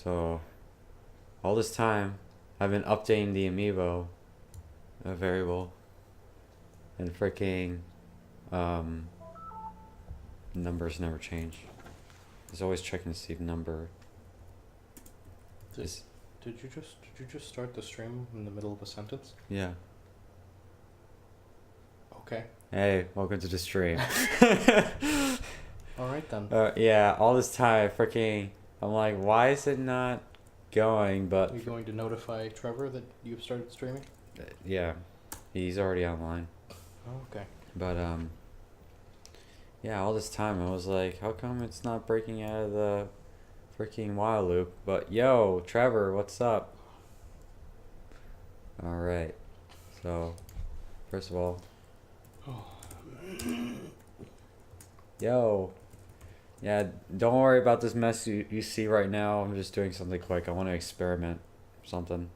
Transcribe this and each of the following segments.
So, all this time, I've been updating the amiibo variable, and freaking numbers never change. It's always checking to see if number is. Did you just start the stream in the middle of a sentence? Yeah. Okay. Hey, welcome to the stream. All right then. Yeah, all this time, freaking, I'm like, why is it not going? But Are you going to notify Trevor that you've started streaming? yeah, he's already online. Oh, okay. But yeah, all this time I was like, how come it's not breaking out of the freaking while loop? But yo, Trevor, what's up? All right. So, first of all, yo. Yeah, don't worry about this mess you see right now. I'm just doing something quick. I want to experiment something.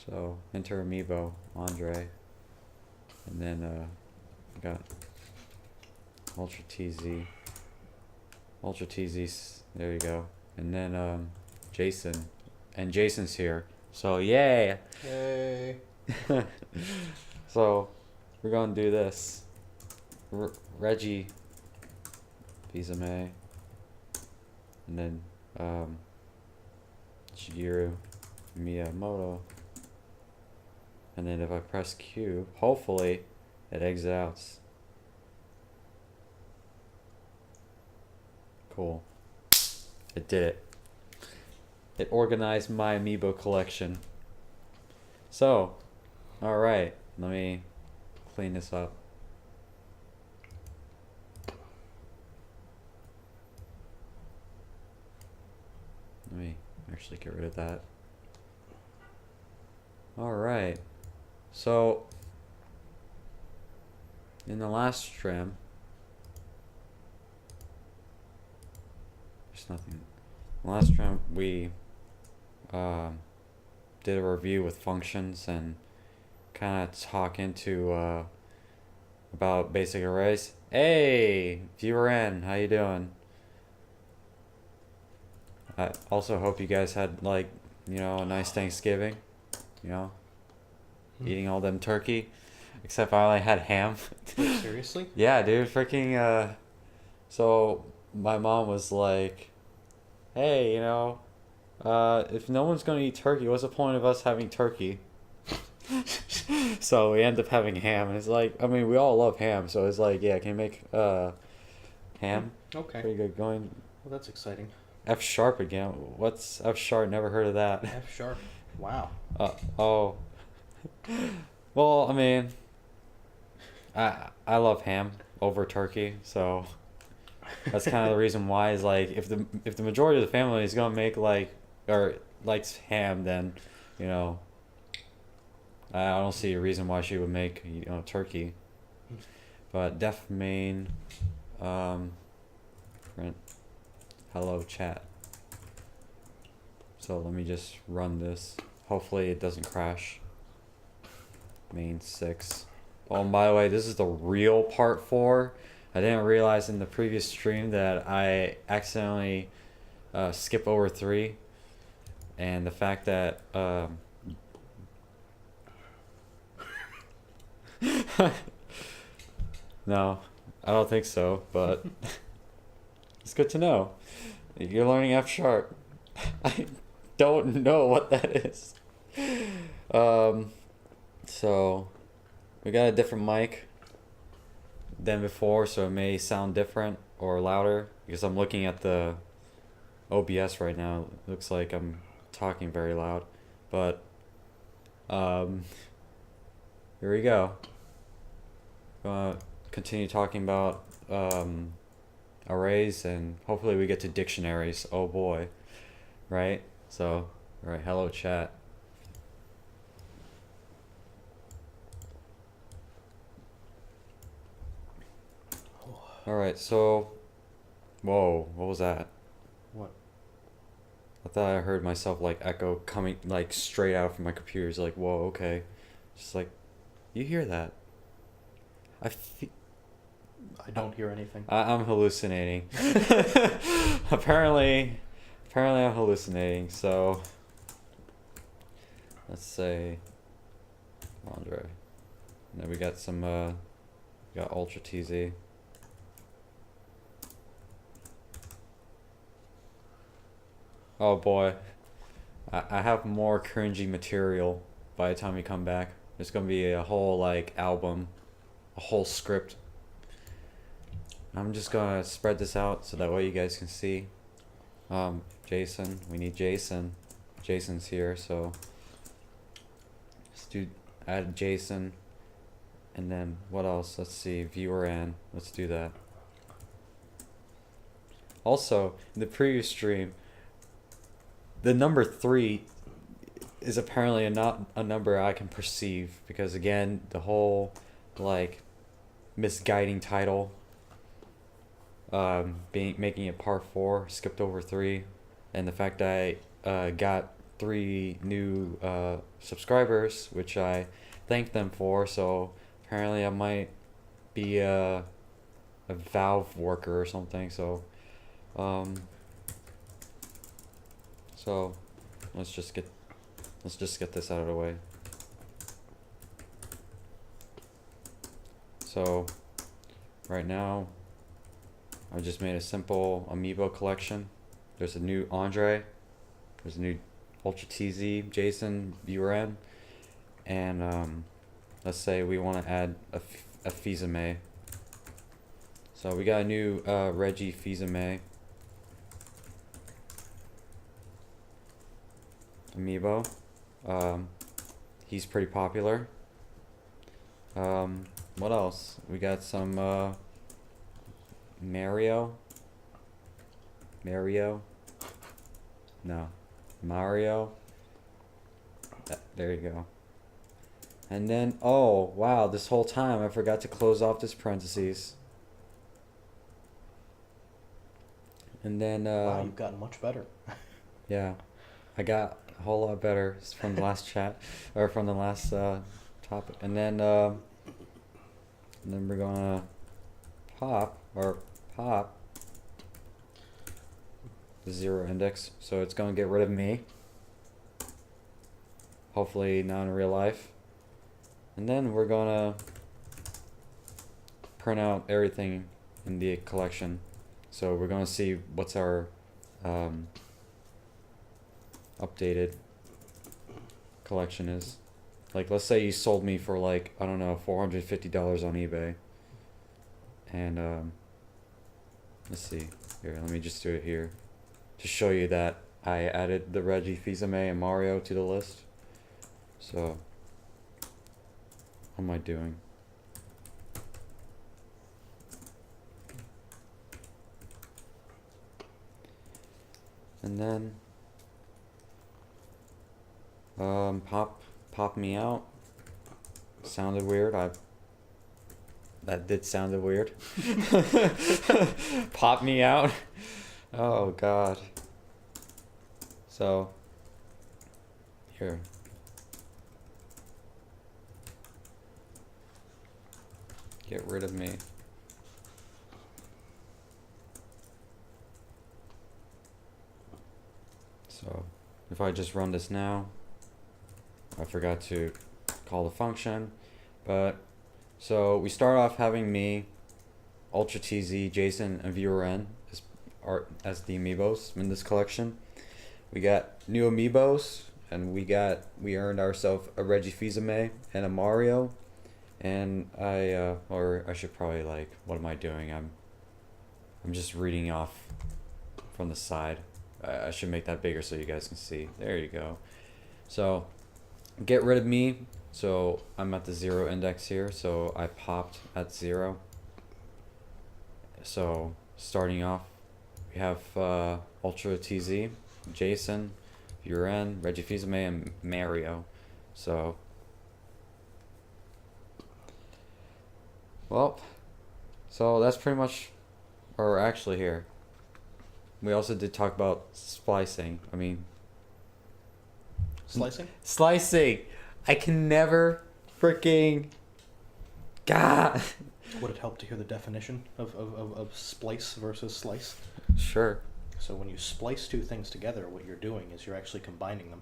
So, enter amiibo, Andre. And then, I got Ultra TZ. Ultra TZ, there you go. And then, Jason. And Jason's here. So, yay! Yay! So, we're gonna do this. Reggie. Bizame. And then, Shigeru Miyamoto. And then if I press Q, hopefully it exits. Cool. It did it. It organized my amiibo collection. So, alright, let me clean this up. Let me actually get rid of that. Alright. So, in the last stream, there's nothing. In the last stream, we did a review with functions and kind of talk into about basic arrays. Hey, viewer N, how you doing? I also hope you guys had, like, you know, a nice Thanksgiving, you know, eating all them turkey, except I only had ham. Seriously? Yeah, dude, freaking, so my mom was like, hey, you know, if no one's gonna eat turkey, what's the point of us having turkey? So we end up having ham, and it's like, I mean, we all love ham, so it's like, yeah, can you make, ham? Okay. Pretty good going. Well, that's exciting. F sharp again. What's F sharp? Never heard of that. F sharp. Wow. Oh. Well, I mean, I love ham over turkey, so that's kind of the reason why is like if the majority of the family is gonna make like or likes ham, then you know I don't see a reason why she would make turkey. But def main, print. Hello chat. So let me just run this. Hopefully it doesn't crash. Main 6. Oh, and by the way, this is the real part 4. I didn't realize in the previous stream that I accidentally skip over 3. And the fact that no, I don't think so, but it's good to know. You're learning F sharp. I don't know what that is. So we got a different mic than before, so it may sound different or louder because I'm looking at the OBS right now. It looks like I'm talking very loud, but here we go. Gonna continue talking about arrays, and hopefully we get to dictionaries. Oh boy, right? So, all right, hello chat. All right, so, whoa, what was that? What? I thought I heard myself like echo coming like straight out from my computer. It's like, whoa, okay. Just like, you hear that? I don't hear anything. I'm hallucinating. apparently, I'm hallucinating. So let's say Andre. And then we got some. We got Ultra TZ. Oh boy, I have more cringy material by the time we come back. There's gonna be a whole like album, a whole script. I'm just gonna spread this out so that way you guys can see. Jason, we need Jason. Jason's here, so let's do add Jason, and then what else? Let's see, viewer in. Let's do that. Also, in the previous stream, the number 3 is apparently not a number I can perceive because again, the whole like misguiding title, making it part 4, skipped over 3, and the fact that I got 3 new subscribers, which I thanked them for. So apparently I might be a Valve worker or something. So let's just get this out of the way. So right now I just made a simple amiibo collection. There's a new Andre, there's a new Ultra TZ, Jason, viewer N, and let's say we want to add a Fizame. So we got a new Reggie Fizame amiibo. He's pretty popular. What else? We got some Mario. There you go. And then, oh wow, this whole time I forgot to close off this parentheses. And then Wow, you've gotten much better. yeah, I got a whole lot better from the last chat, or from the last topic. And then we're gonna pop the 0 index, so it's gonna get rid of me. Hopefully not in real life. And then we're gonna print out everything in the collection. So we're gonna see what's our updated collection is. Like, let's say you sold me for like, I don't know, $450 on eBay. And let's see. Here, let me just do it here to show you that I added the Reggie Fizame and Mario to the list. So what am I doing? And then pop me out. Sounded weird. That did sounded weird. Pop me out. Oh god. So here. Get rid of me. So if I just run this now, I forgot to call the function, but so we start off having me, Ultra TZ, Jason, and viewer N as the amiibos in this collection. We got new amiibos, and we earned ourselves a Reggie Fizame and a Mario, and or I should probably like, what am I doing? I'm just reading off from the side. I should make that bigger so you guys can see. There you go. So get rid of me. So I'm at the 0 index here. So I popped at 0. So starting off, we have Ultra TZ, Jason, viewer N, Reggie Fizame, and Mario. So well, so that's pretty much, or actually here. We also did talk about splicing. I mean, Slicing? I can never freaking. God. Would it help to hear the definition of splice versus slice? Sure. So when you splice two things together, what you're doing is you're actually combining them.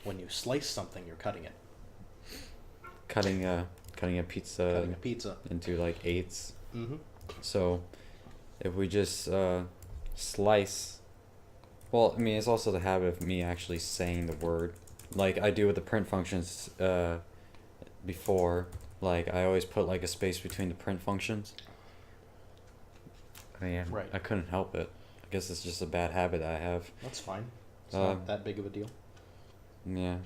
When you slice something, you're cutting it. Cutting a pizza. Cutting a pizza into like eighths. Mm-hmm. So if we just slice, well, I mean, it's also the habit of me actually saying the word, like I do with the print functions before. Like I always put like a space between the print functions. I mean, Right. I couldn't help it. I guess it's just a bad habit I have. That's fine. It's not that big of a deal. Yeah.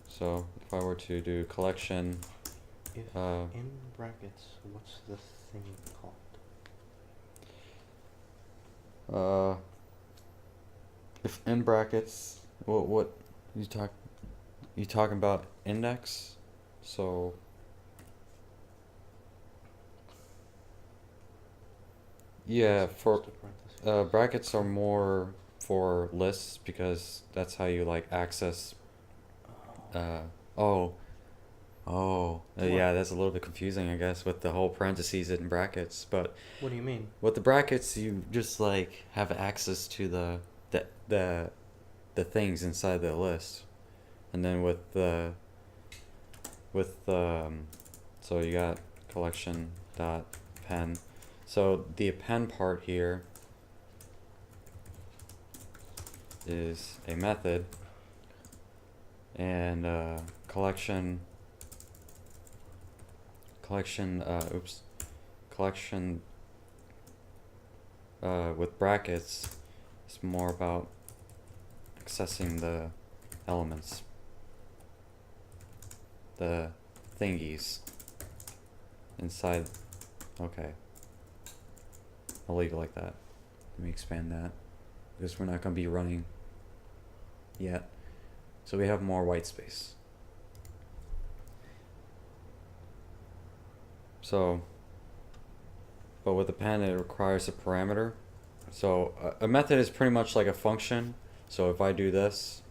So if I were to do collection, If in brackets, what's the thing called? if in brackets, what you talking about index? So yeah, for brackets are more for lists because that's how you like access. Yeah, that's a little bit confusing, I guess, with the whole parentheses and brackets. But What do you mean? with the brackets, you just like have access to the things inside the list, and then so you got collection dot append. So the append part here is a method, and collection with brackets is more about accessing the elements, the thingies inside. Okay, I'll leave it like that. Let me expand that because we're not going to be running yet, so we have more white space. So, but with append it requires a parameter. So a method is pretty much like a function. So if I do this,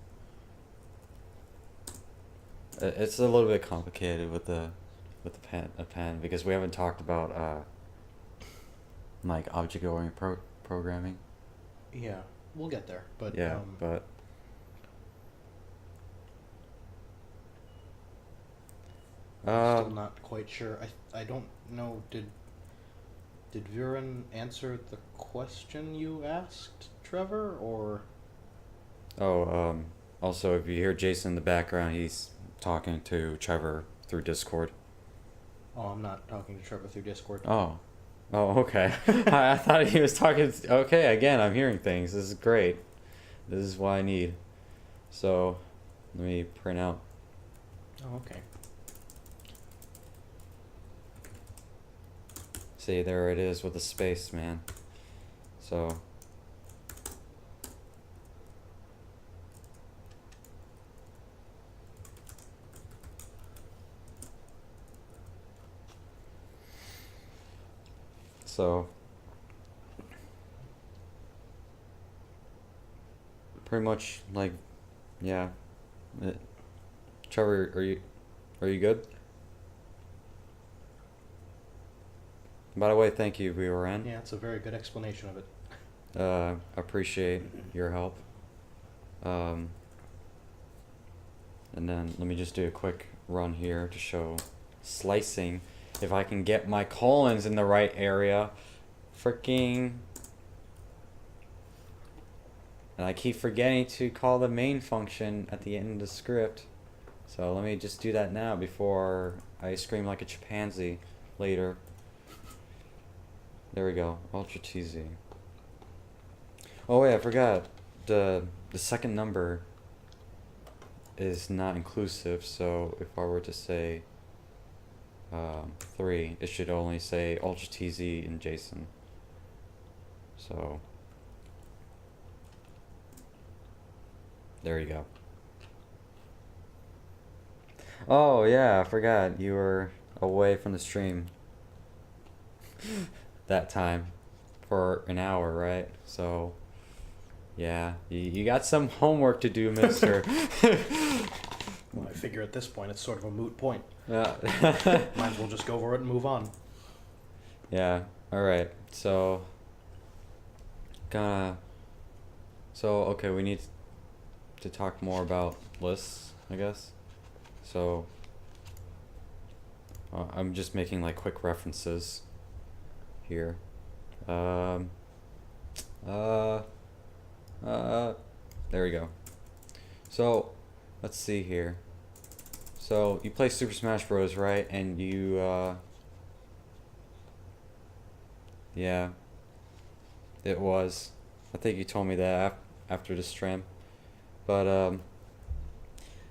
it's a little bit complicated with the append because we haven't talked about like object-oriented programming. Yeah, we'll get there. But yeah, but I'm still not quite sure. I don't know. Did Viren answer the question you asked, Trevor, or? Also, if you hear Jason in the background, he's talking to Trevor through Discord. Oh, I'm not talking to Trevor through Discord. Oh, okay. I thought he was talking. Okay, again, I'm hearing things. This is great. This is what I need. So, let me print out. Oh, okay. See, there it is with the space, man. So. Pretty much like, yeah. Trevor, are you good? By the way, thank you, VRN. Yeah, it's a very good explanation of it. Appreciate your help. And then let me just do a quick run here to show slicing. If I can get my colons in the right area, freaking. And I keep forgetting to call the main function at the end of the script. So let me just do that now before I scream like a chimpanzee later. There we go. Ultra TZ. Oh wait, I forgot. The second number is not inclusive, so if I were to say 3, it should only say Ultra TZ in JSON. So there you go. Oh yeah, I forgot you were away from the stream that time for an hour, right? So yeah, you got some homework to do, mister. Well, I figure at this point it's sort of a moot point. Yeah. Might as well just go over it and move on. Yeah. All right. So gonna. So okay, we need to talk more about lists, I guess. So I'm just making like quick references here. Um. Uh. There we go. So, let's see here. So you play Super Smash Bros, right? And you, yeah, it was. I think you told me that after the stream. But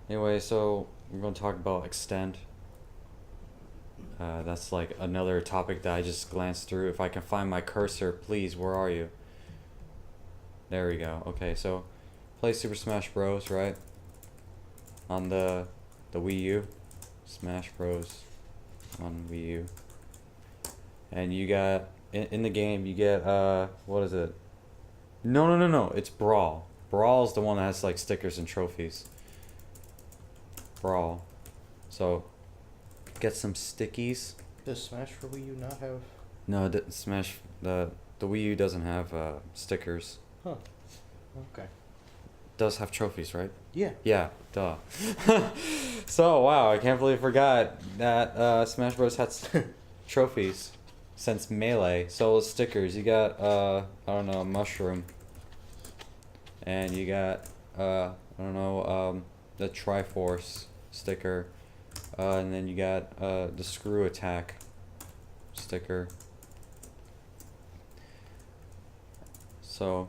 anyway, so we're gonna talk about extend. That's like another topic that I just glanced through. If I can find my cursor, please, where are you? There we go. Okay, so play Super Smash Bros, right? On the Wii U. Smash Bros on Wii U. And you got in the game you get what is it? No. It's Brawl. Brawl's the one that has like stickers and trophies. Brawl. So get some stickies. Does Smash for Wii U not have? No, Smash the Wii U doesn't have stickers. Huh. Okay. Does have trophies, right? Yeah. Yeah, duh. So wow, I can't believe I forgot that Smash Bros has trophies since Melee. So stickers, you got I don't know, mushroom. And you got I don't know, the Triforce sticker. And then you got the screw attack sticker. So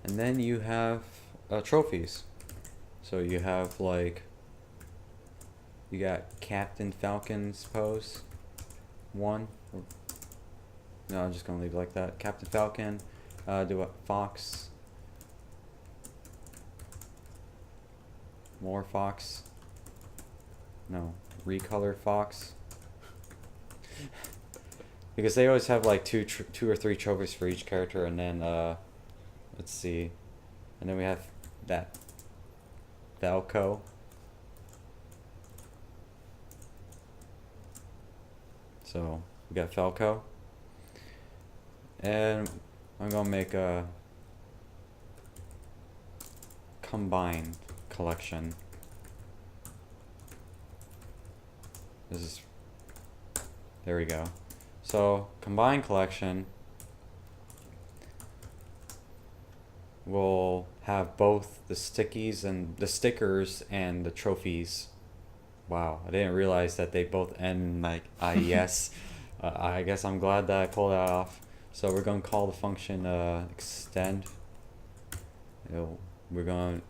and then you have trophies. So you have like you got Captain Falcon's pose. One. No, I'm just gonna leave it like that. Captain Falcon. Do a Fox. More Fox. No, recolored Fox. Because they always have like two or three trophies for each character, and then let's see, and then we have that Falco. So we got Falco, and I'm gonna make a combined collection. This is, there we go. So combined collection will have both the stickies and the stickers and the trophies. Wow, I didn't realize that they both end in like IES. I guess I'm glad that I pulled that off. So we're gonna call the function extend. We're gonna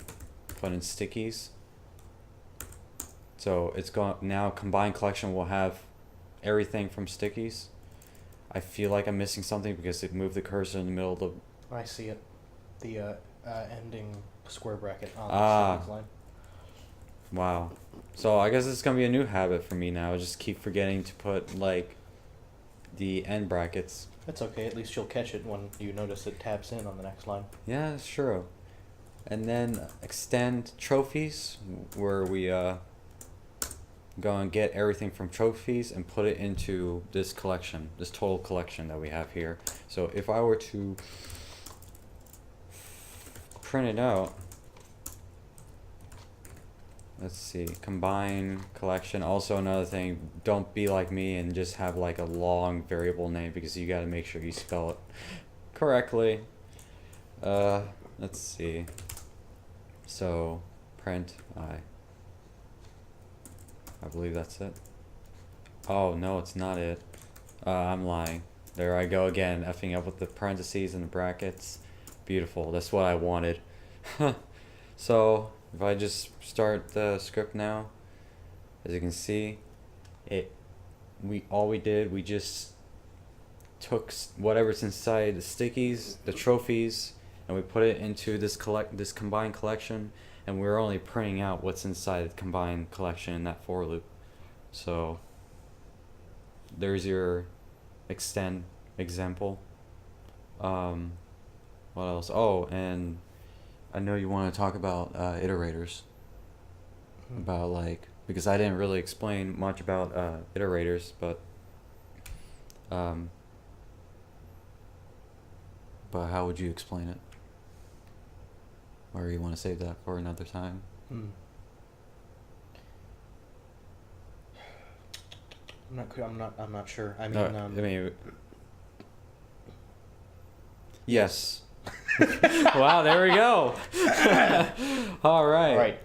put in stickies. So it's going now combined collection will have everything from stickies. I feel like I'm missing something because it moved the cursor in the middle of the. I see it. The ending square bracket on Ah. the line. Wow. So I guess it's gonna be a new habit for me now. Just keep forgetting to put like the end brackets. That's okay. At least you'll catch it when you notice it tabs in on the next line. Yeah, that's true. And then extend trophies, where we go and get everything from trophies and put it into this collection, this total collection that we have here. So if I were to print it out, let's see, combine collection. Also another thing, don't be like me and just have like a long variable name, because you got to make sure you spell it correctly. Let's see. So print I believe that's it. Oh no, it's not it. I'm lying. There I go again, effing up with the parentheses and the brackets. Beautiful, that's what I wanted. So if I just start the script now, as you can see, we just took whatever's inside the stickies, the trophies, and we put it into this combined collection, and we're only printing out what's inside the combined collection in that for loop. So there's your extend example. What else? Oh, and I know you want to talk about iterators. About like, because I didn't really explain much about iterators, but Um, but how would you explain it? Or you want to save that for another time? Hmm. I'm not sure. I mean, No, I mean, yes. Wow, there we go. All right. right.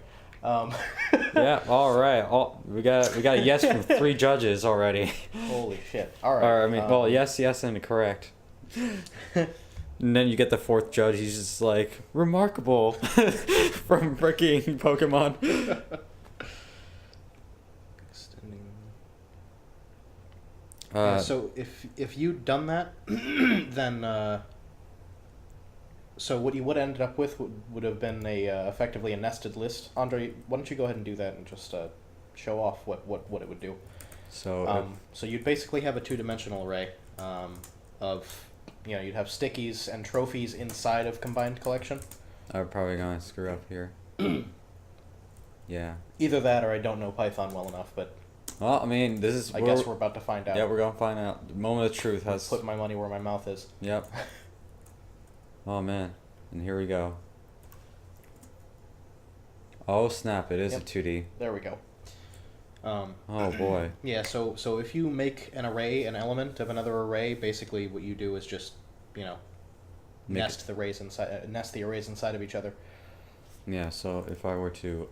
Yeah. All right. We got a yes from 3 judges already. Holy shit. All right. Or I mean, well, yes, and correct. And then you get the 4th judge. He's just like remarkable from freaking Pokemon. Extending. Uh, So if you'd done that, then so what you would have ended up with would have been effectively a nested list. Andre, why don't you go ahead and do that and just show off what it would do. so So you'd basically have a 2-dimensional array of, you'd have stickies and trophies inside of combined collection. I'm probably gonna screw up here. Yeah. Either that or I don't know Python well enough, but Well, I mean, this is. I guess we're about to find out. Yeah, we're gonna find out. The moment of truth has. Put my money where my mouth is. Yep. Oh man, and here we go. Oh snap! It is Yep. a 2D. There we go. Oh boy. Yeah, so if you make an array, an element of another array, basically what you do is just, nest the arrays inside of each other. Yeah. So if I were to.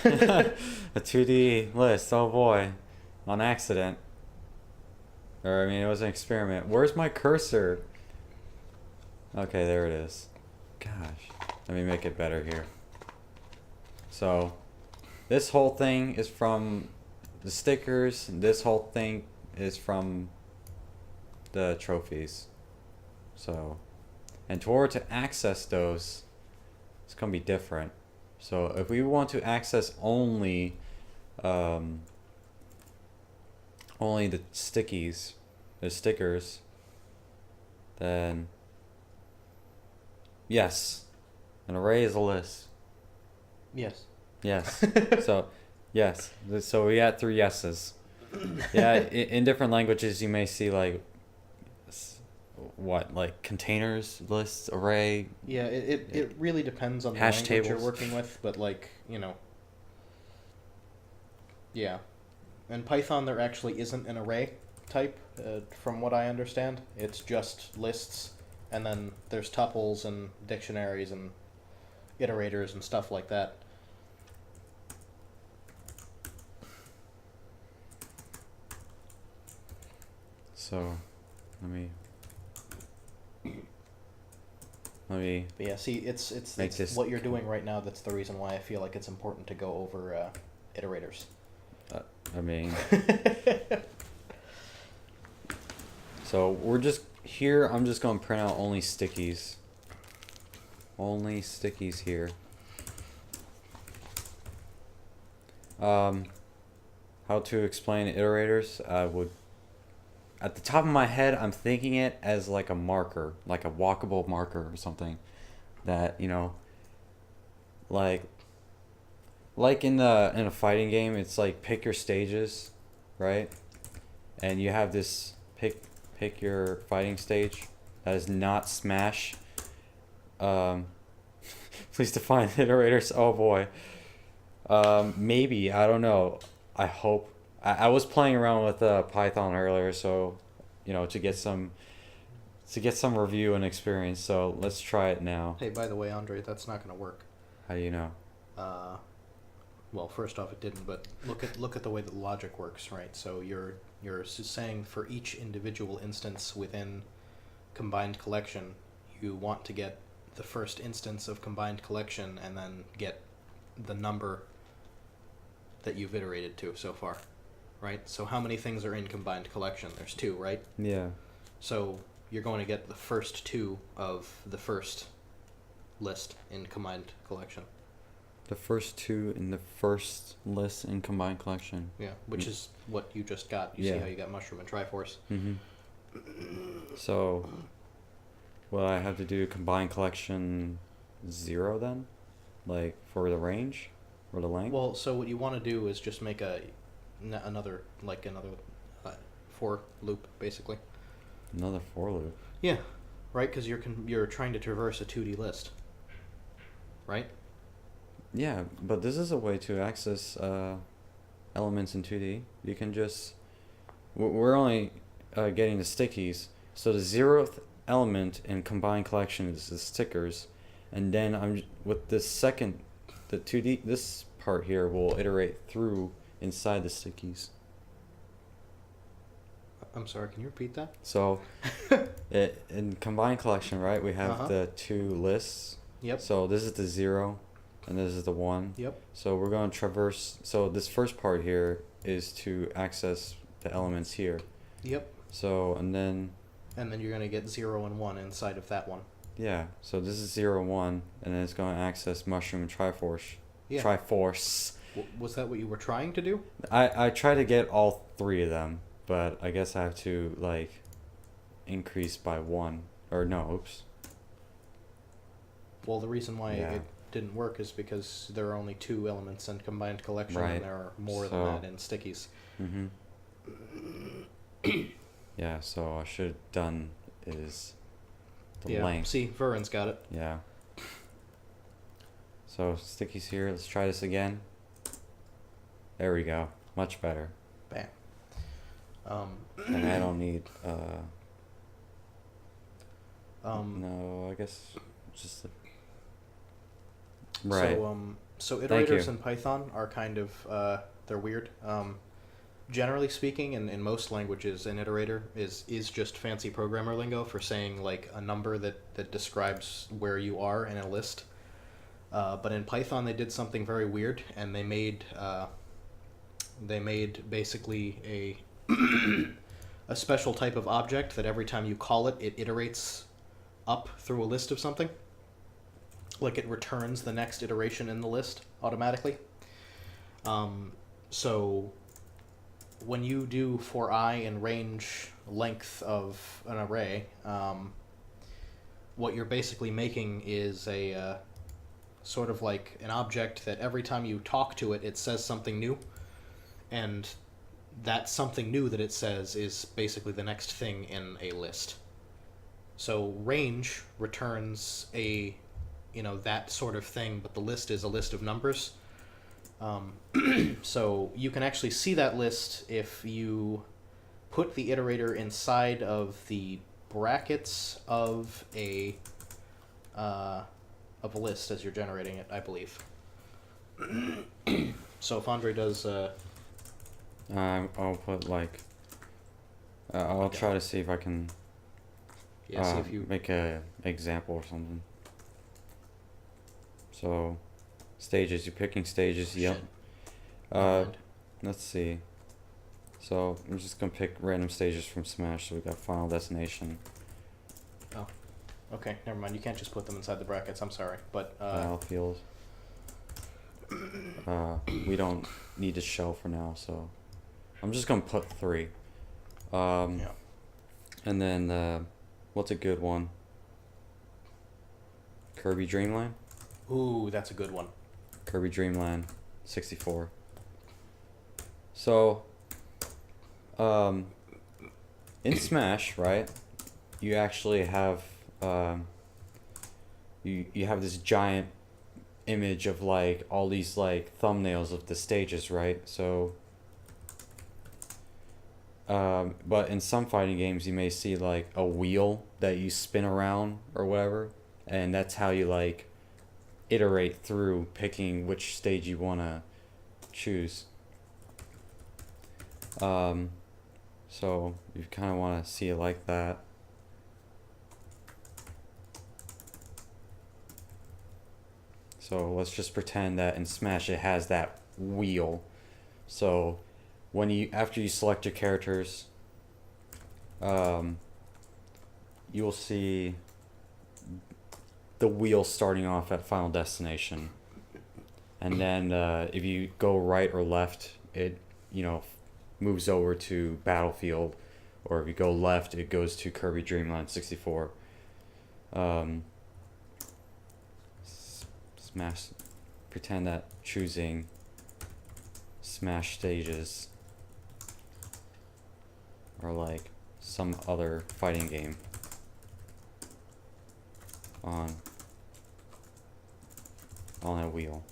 A 2D list. Oh boy, on accident. Or I mean, it was an experiment. Where's my cursor? Okay, there it is. Gosh, let me make it better here. So, this whole thing is from the stickers. And this whole thing is from the trophies. So, and in order to access those, it's gonna be different. So if we want to access only the stickies, the stickers, then yes, an array is a list. Yes. Yes. So yes. So we got 3 yeses. Yeah. In different languages, you may see like containers, lists, array. Yeah, it really depends on the Hash language you're tables. working with, but yeah. In Python, there actually isn't an array type, from what I understand. It's just lists, and then there's tuples and dictionaries and iterators and stuff like that. So, let me. But yeah, see, it's Make this what you're doing right now. That's the reason why I feel like it's important to go over iterators. I mean. So we're just here. I'm just gonna print out only stickies. Only stickies here. How to explain iterators? I would. At the top of my head, I'm thinking it as like a marker, like a walkable marker or something, that like in a fighting game, it's like pick your stages, right? And you have this pick your fighting stage that is not Smash. Please define iterators. Oh boy. Maybe, I don't know. I hope. I was playing around with Python earlier, so to get some review and experience. So let's try it now. Hey, by the way, Andre, that's not going to work. How do you know? Well, first off, it didn't. But look at the way that logic works, right? So you're saying for each individual instance within combined collection, you want to get the first instance of combined collection and then get the number that you've iterated to so far, right? So how many things are in combined collection? There's 2, right? Yeah. So you're going to get the first 2 of the first list in combined collection. The first 2 in the first list in combined collection. Yeah, which is what you just got. You see how you got Mushroom and Triforce. Mm-hmm. So, will I have to do combined collection 0 then? Like, for the range? Or the length? Well, so what you want to do is just make another uh, for loop basically. Another for loop. Yeah, right. Because you're trying to traverse a 2D list, right? Yeah, but this is a way to access elements in 2D. You can just we're only getting the stickies. So the 0th element in combined collection is the stickers, and then with this second, the 2D, this part here will iterate through inside the stickies. I'm sorry. Can you repeat that? So in combined collection, right, we have the two lists. Yep. So this is the 0 and this is the 1. Yep. So we're going to traverse. So this first part here is to access the elements here. Yep. So and then you're going to get 0 and 1 inside of that one. yeah, so this is 0, 1, and then it's going to access Mushroom and Triforce. Yeah. Triforce. Was that what you were trying to do? I try to get all 3 of them, but I guess I have to, like, increase by 1. Or no, oops. Well, the reason why Yeah. it didn't work is because there are only 2 elements in combined collection, Right. and there are more So- than that in stickies. Mm-hmm. Yeah, so I should have done is the Yeah. length. See, Vurin's got it. Yeah. So stickies here. Let's try this again. There we go. Much better. Bam. And I don't need. Um, No, I guess just. Right. So Thank iterators you. in Python are kind of they're weird. Generally speaking, in most languages, an iterator is just fancy programmer lingo for saying like a number that describes where you are in a list. But in Python, they did something very weird, and they made basically a a special type of object that every time you call it, it iterates up through a list of something. Like it returns the next iteration in the list automatically. So when you do for I in range length of an array, what you're basically making is a sort of like an object that every time you talk to it, it says something new, and that something new that it says is basically the next thing in a list. So range returns a, that sort of thing, but the list is a list of numbers. So you can actually see that list if you put the iterator inside of the brackets of a list as you're generating it, I believe. So if Andre does I'll put like. I'll try to see if I can. see if you make a example or something. So, stages. You're picking stages. Yep. Mind. Let's see. So I'm just gonna pick random stages from Smash. So we got Final Destination. Okay, never mind. You can't just put them inside the brackets. I'm sorry, but Battlefield. We don't need to show for now, so I'm just gonna put 3. yeah. And then what's a good one? Kirby Dream Land. Ooh, that's a good one. Kirby Dream Land, 64. So, in Smash, right? You actually have you have this giant image of like all these like thumbnails of the stages, right? So, but in some fighting games, you may see like a wheel that you spin around or whatever, and that's how you like iterate through picking which stage you want to choose. So you kind of want to see it like that. So let's just pretend that in Smash it has that wheel. So when after you select your characters, you will see the wheel starting off at Final Destination, and then if you go right or left, it moves over to Battlefield, or if you go left, it goes to Kirby Dream Land 64. Smash. Pretend that choosing Smash stages or like some other fighting game on a wheel.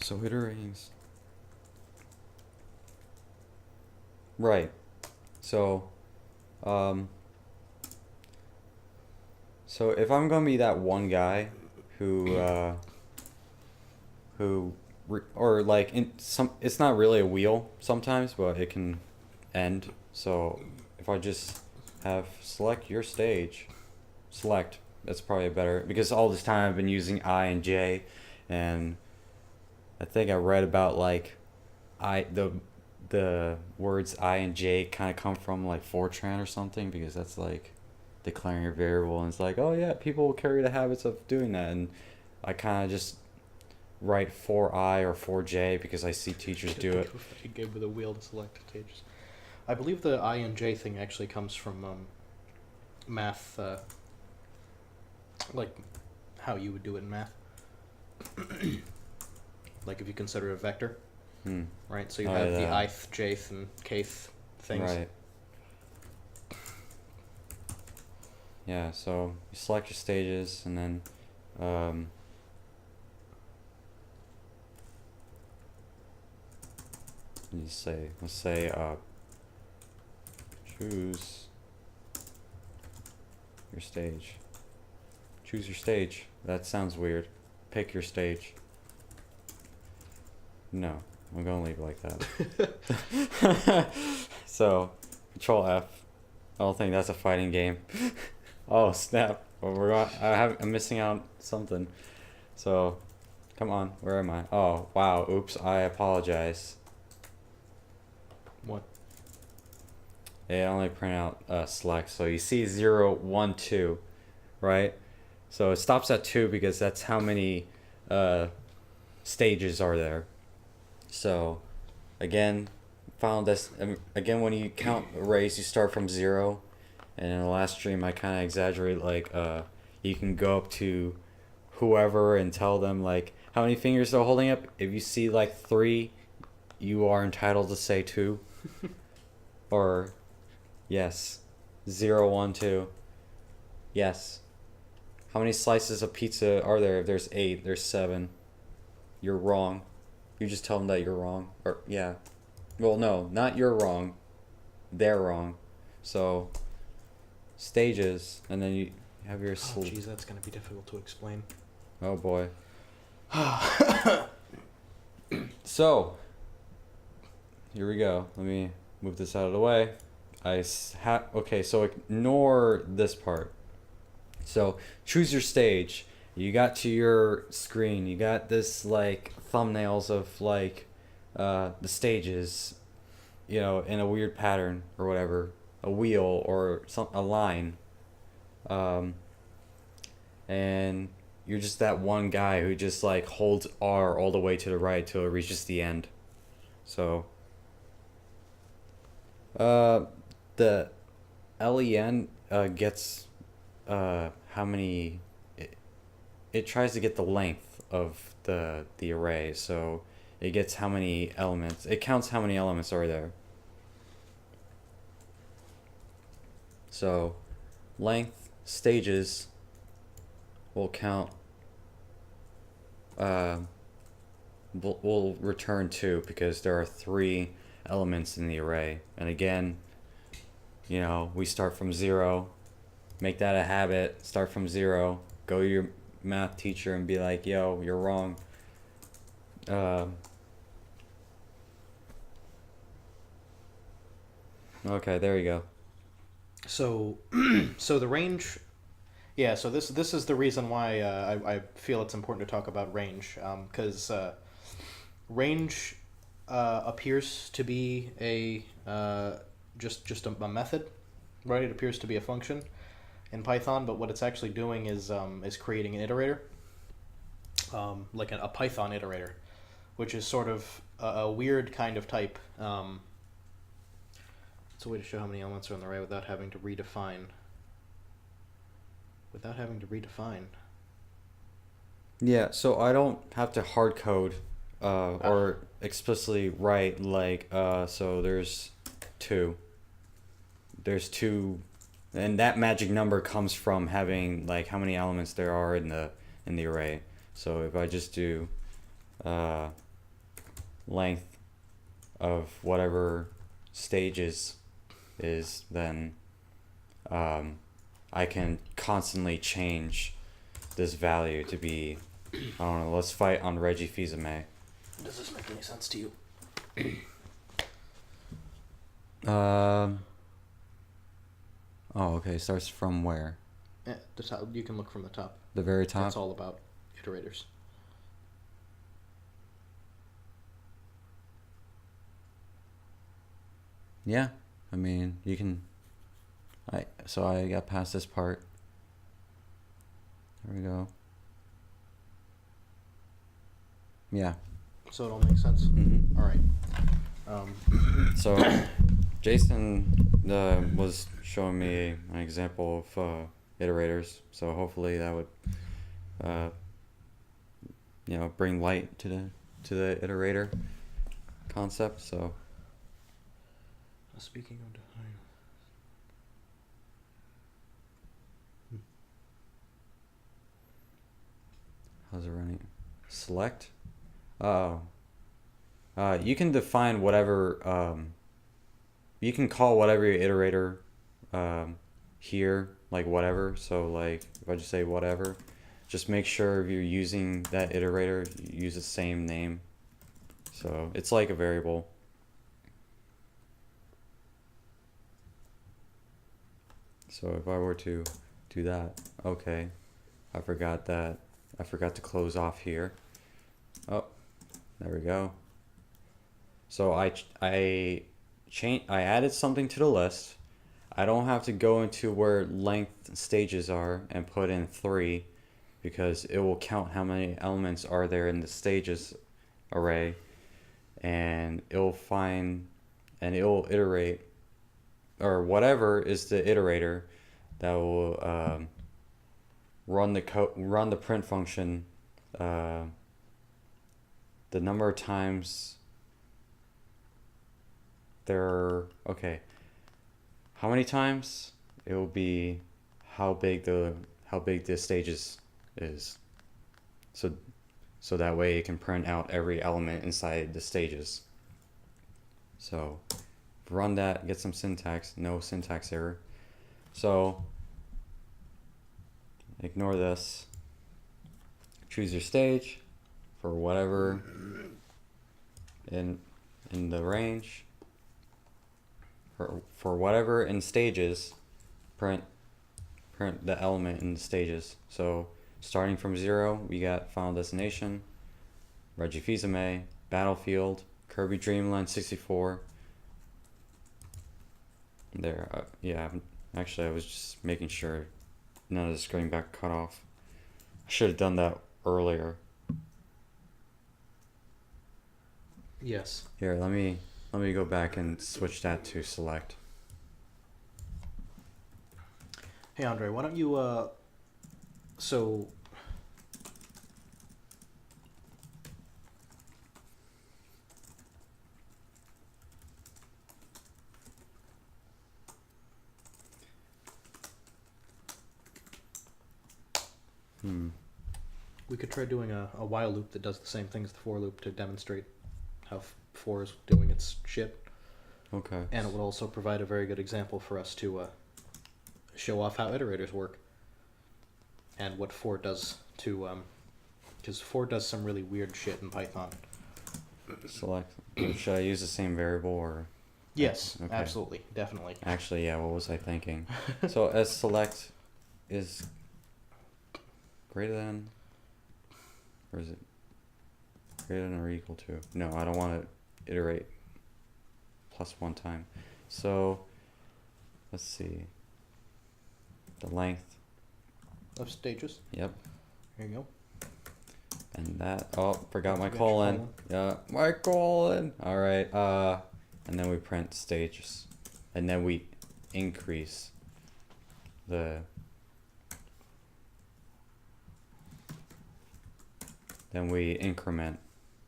So iterations. Right. So, so if I'm gonna be that one guy who or like in some, it's not really a wheel sometimes, but it can end. So if I just have select your stage, select, that's probably better, because all this time I've been using I and J, and I think I read about like the words I and J kind of come from like Fortran or something, because that's like declaring your variable, and it's like, oh yeah, people will carry the habits of doing that, and I kind of just write for I or for J because I see teachers do it. You gave with a wheel to select stages. I believe the I and J thing actually comes from math, like how you would do it in math. Like if you consider a vector, right? So you have the ith, jth, and kth things. Right. Yeah, so you select your stages, and then you say, let's say choose your stage. Choose your stage. That sounds weird. Pick your stage. No, I'm gonna leave it like that. So, Control F. I don't think that's a fighting game. Oh snap! Well, I'm missing out something. So, come on, where am I? Oh wow! Oops! I apologize. What? They only print out select. So you see 0, 1, 2, right? So it stops at 2 because that's how many stages are there. So, again, again, when you count arrays, you start from 0. And in the last stream, I kind of exaggerate, like, you can go up to whoever and tell them, like, how many fingers they're holding up. If you see, like, 3, you are entitled to say 2. Or, yes, 0, 1, 2. Yes. How many slices of pizza are there? If there's 8, there's 7. You're wrong. You just tell them that you're wrong. Or, yeah. Well, no, not you're wrong. They're wrong. So, stages, and then you have your Oh, jeez, that's going to be difficult to explain. Oh, boy. So, here we go. Let me move this out of the way. Okay, so ignore this part. So, choose your stage. You got to your screen. You got this, like, thumbnails of, like, the stages, you know, in a weird pattern or whatever. A wheel or a line. And you're just that one guy who just, like, holds R all the way to the right till it reaches the end. So, the LEN gets how many... It tries to get the length of the array, so it gets how many elements. It counts how many elements are there. So, length stages will count. Will return 2 because there are 3 elements in the array. And again, you know, we start from 0. Make that a habit. Start from 0. Go to your math teacher and be like, yo, you're wrong. Okay, there you go. So, so the range, yeah. So this is the reason why I feel it's important to talk about range, because range appears to be a just a method, right? It appears to be a function in Python, but what it's actually doing is creating an iterator, like a Python iterator, which is sort of a weird kind of type. It's a way to show how many elements are in the array without having to redefine. Yeah, so I don't have to hard code or explicitly write like so there's two. There's two, and that magic number comes from having like how many elements there are in the array. So if I just do length of whatever stages is, then I can constantly change this value to be, I don't know, let's fight on Reggie Fils-Aimé. Does this make any sense to you? Oh, okay, starts from where? The top. You can look from the top. The very top? It's all about iterators. Yeah, I mean, you can, so I got past this part. There we go. Yeah. So it all makes sense? Mm-hmm. All right. So Jason was showing me an example of iterators, so hopefully that would bring light to the iterator concept. So Speaking of design. how's it running? Select. You can define whatever. You can call whatever your iterator here, like whatever. So like if I just say whatever, just make sure if you're using that iterator, you use the same name. So it's like a variable. So if I were to do that, okay, I forgot to close off here. Oh, there we go. So I added something to the list. I don't have to go into where length stages are and put in 3 because it will count how many elements are there in the stages array, and it'll find and it'll iterate, or whatever is the iterator that will run the print function the number of times okay, how many times it will be how big the stages is, so that way it can print out every element inside the stages. So run that, get some syntax, no syntax error. So ignore this, choose your stage for whatever in the range, for whatever in stages, print the element in the stages. So starting from 0, we got Final Destination, Reggie Fils-Aimé, Battlefield, Kirby Dream Land 64. There, yeah, actually I was just making sure none of the screen got cut off. I should have done that earlier. Yes. Here, let me go back and switch that to select. Hey Andre, why don't you so we could try doing a while loop that does the same thing as the for loop to demonstrate how for is doing its shit. Okay. And it would also provide a very good example for us to show off how iterators work and what for does to because for does some really weird shit in Python. Select. Should I use the same variable or? Yes, Okay. absolutely, definitely. Actually, yeah. What was I thinking? So as select is greater than, or is it greater than or equal to? No, I don't want to iterate plus 1 time. So let's see. The length. Of stages. Yep. Here you go. And that, oh, forgot my Forgot your colon. colon. Yeah, my colon. All right. And then we print stages, and then we increase the. Then we increment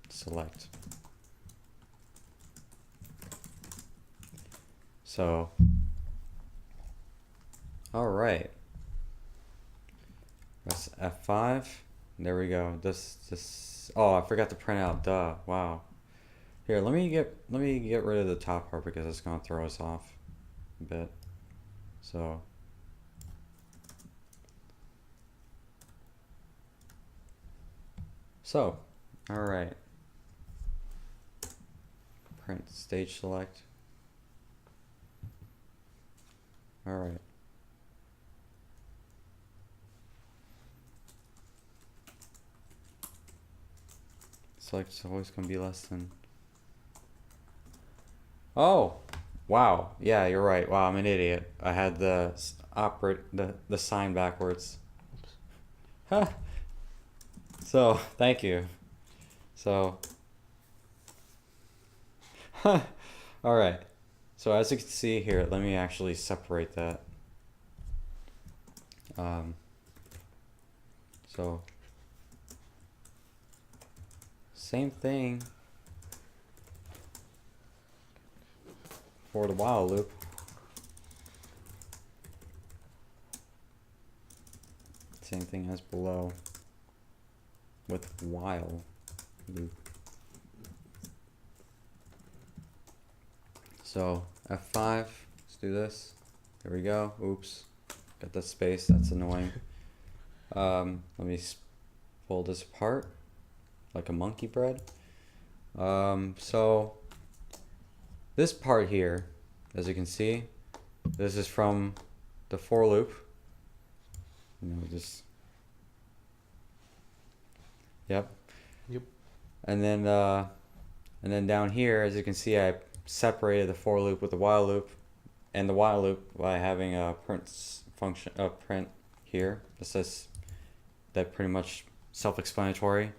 select. So, all right. Press F5. There we go. This. Oh, I forgot to print out. Duh. Wow. Here, let me get rid of the top part because it's gonna throw us off a bit. So. All right. Print stage select. All right. Select is always gonna be less than. Oh, wow. Yeah, you're right. Wow, I'm an idiot. I had the the sign backwards. Huh. So, thank you. So, all right. So as you can see here, let me actually separate that. So same thing for the while loop. Same thing as below with while loop. So F5, let's do this. There we go. Oops, got that space. That's annoying. Let me pull this apart like a monkey bread. So this part here, as you can see, this is from the for loop. You know, just yep. And then down here, as you can see, I separated the for loop with the while loop, and the while loop by having a print function, print here. This is that pretty much self-explanatory.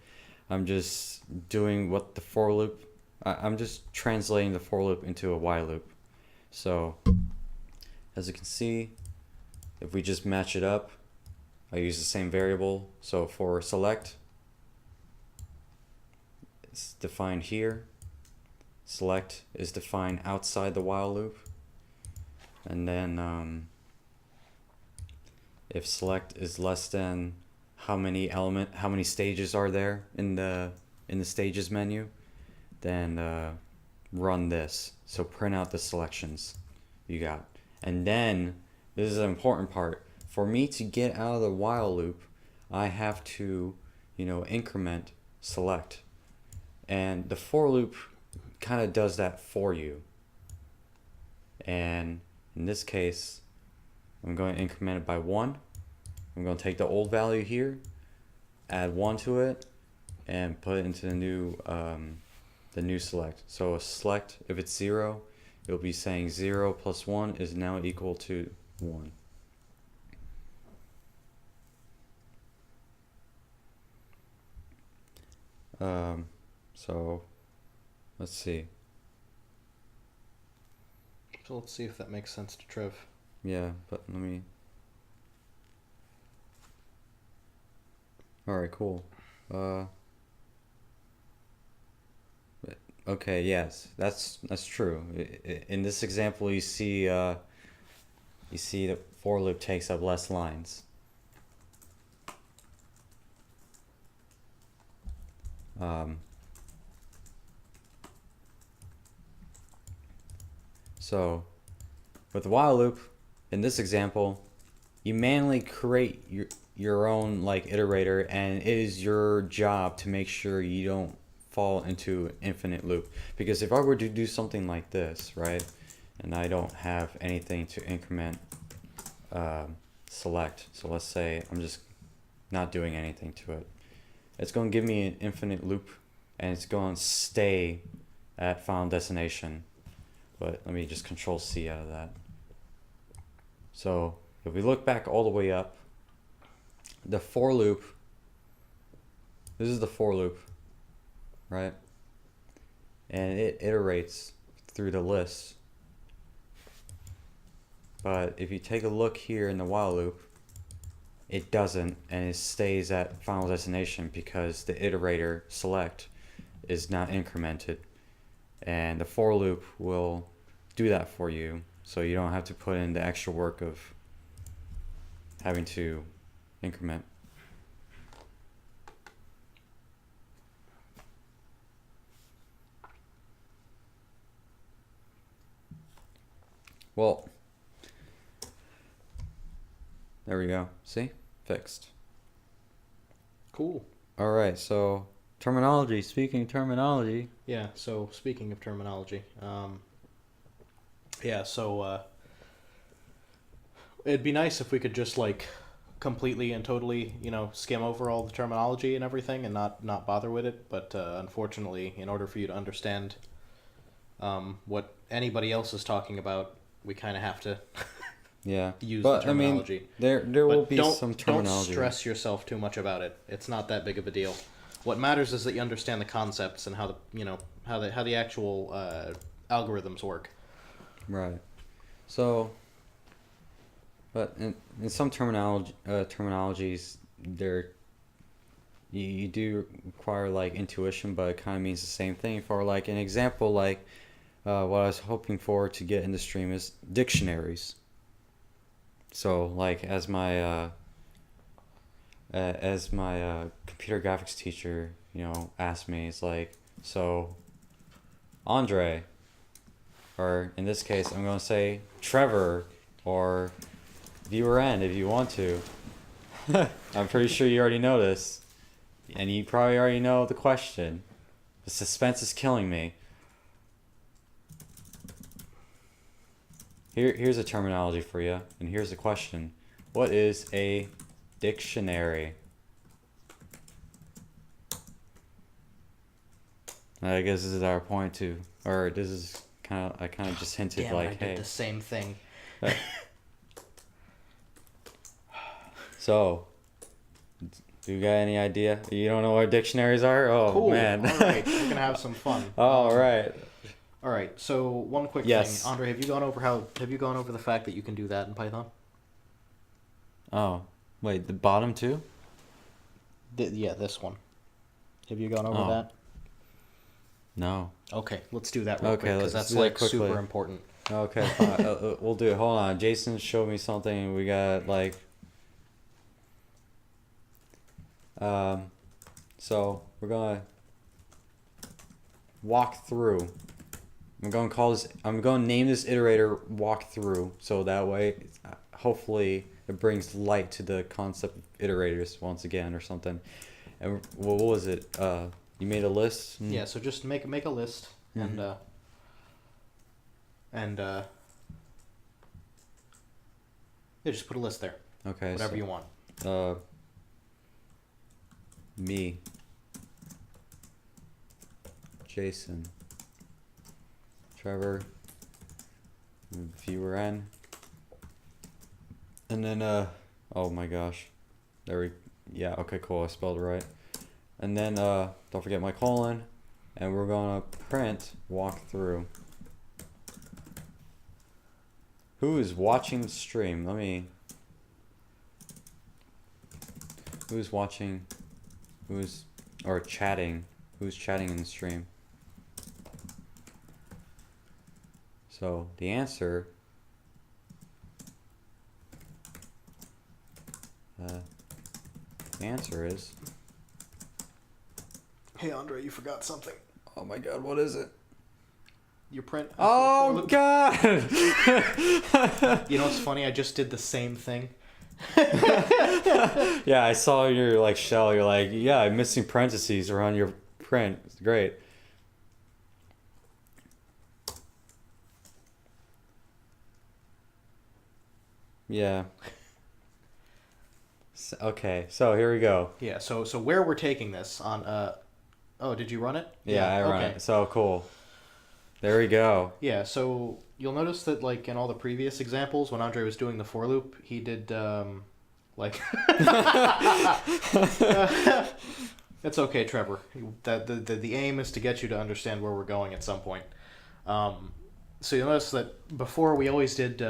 I'm just doing what the for loop. I'm just translating the for loop into a while loop. So as you can see, if we just match it up, I use the same variable. So for select, it's defined here. Select is defined outside the while loop. And then if select is less than how many stages are there in the stages menu, then run this. So print out the selections you got. And then this is an important part. For me to get out of the while loop, I have to, increment select. And the for loop kind of does that for you. And in this case, I'm going to increment it by 1. I'm going to take the old value here, add 1 to it, and put it into the new select. So a select, if it's 0, it'll be saying 0 plus 1 is now equal to 1. So let's see. So let's see if that makes sense to Trev. Yeah, but let me. All right, cool. Okay, yes, that's true. In this example, you see the for loop takes up less lines. So with the while loop, in this example, you manually create your own iterator, and it is your job to make sure you don't fall into an infinite loop. Because if I were to do something like this, right, and I don't have anything to increment select, so let's say I'm just not doing anything to it, it's going to give me an infinite loop, and it's going to stay at final destination. But let me just Control C out of that. So if we look back all the way up, the for loop, this is the for loop, right? And it iterates through the list. But if you take a look here in the while loop, it doesn't, and it stays at final destination because the iterator select is not incremented, and the for loop will do that for you, so you don't have to put in the extra work of having to increment. Well, there we go. See? Fixed. Cool. All right, so terminology. Speaking of terminology. Yeah, so speaking of terminology, yeah, so it'd be nice if we could just like completely and totally, skim over all the terminology and everything and not bother with it. But unfortunately, in order for you to understand what anybody else is talking about, we kind of have to Yeah, use but the terminology. I mean, there will be don't, some terminology. Don't stress yourself too much about it. It's not that big of a deal. What matters is that you understand the concepts and how the actual algorithms work. Right. So, but in some terminologies, you do require like intuition, but it kind of means the same thing. For like an example, like what I was hoping for to get in the stream is dictionaries. So like as my computer graphics teacher, asked me, it's like, so Andre, or in this case, I'm going to say Trevor, or viewer N if you want to. I'm pretty sure you already know this, and you probably already know the question. The suspense is killing me. Here's a terminology for you, and here's the question. What is a dictionary? I guess this is our point too, or this is I kind of just hinted. Damn, like, I did the same thing. So, do you got any idea? You don't know what dictionaries are? Oh, cool. Man. All right, we're gonna have some fun. All right. All right. So one quick Yes. thing, Andre, have you gone over the fact that you can do that in Python? Oh, wait, the bottom two? Yeah, this one. Have you gone over Oh. that? No. Okay, let's do that real Okay, quick because let's that's do that like quickly. super important. Okay, fine. We'll do it. Hold on. Jason showed me something. We got like. So we're gonna walk through. I'm gonna name this iterator walk through. So that way, hopefully, it brings light to the concept of iterators once again or something. And what was it? You made a list? Yeah. So just make a list Mhm. and yeah, just put a list there. Okay. Whatever so, you want. Me. Jason. Trevor. Viewer N. And then oh my gosh. Yeah, okay, cool, I spelled it right. And then don't forget my colon, and we're gonna print walk through. Who is watching the stream? Who's watching? Or chatting? Who's chatting in the stream? So the answer. The answer is. Hey Andre, you forgot something. Oh my God! What is it? Your print. Oh God! You know what's funny? I just did the same thing. Yeah, I saw your like shell. You're like, yeah, I'm missing parentheses around your print. It's great. Yeah. Okay, so here we go. Yeah. So where we're taking this on oh, did you run it? Yeah, I run it. So cool. There we go. Yeah, so you'll notice that like in all the previous examples when Andre was doing the for loop, he did like it's okay, Trevor. The aim is to get you to understand where we're going at some point. So you'll notice that before we always did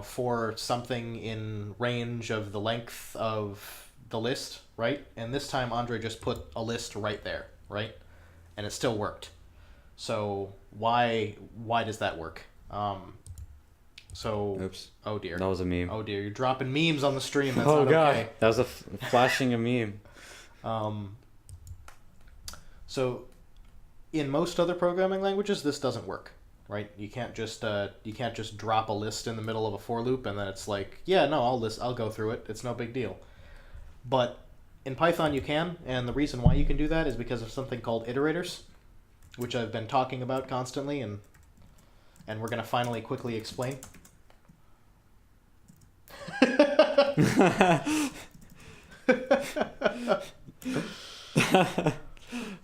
for something in range of the length of the list, right? And this time Andre just put a list right there, right? and it still worked. So why does that work? Oops. Oh dear. That was a meme. Oh dear, you're dropping memes on the stream. That's Oh not god, okay. that was a flashing a meme. So in most other programming languages, this doesn't work, right? You can't just drop a list in the middle of a for loop and then it's like, yeah, no, I'll go through it. It's no big deal. But in Python you can, and the reason why you can do that is because of something called iterators, which I've been talking about constantly, and we're gonna finally quickly explain.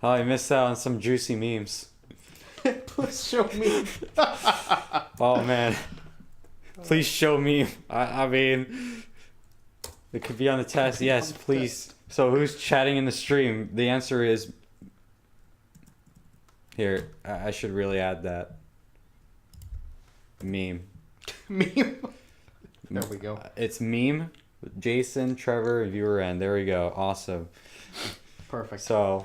Oh, I missed out on some juicy memes. Please show me. Oh man, please show me. I mean, it could be on the test. Yes, please. So who's chatting in the stream? The answer is here. I should really add that meme. Meme. There we go. It's meme. Jason, Trevor, viewer, and there we go. Awesome. Perfect. So,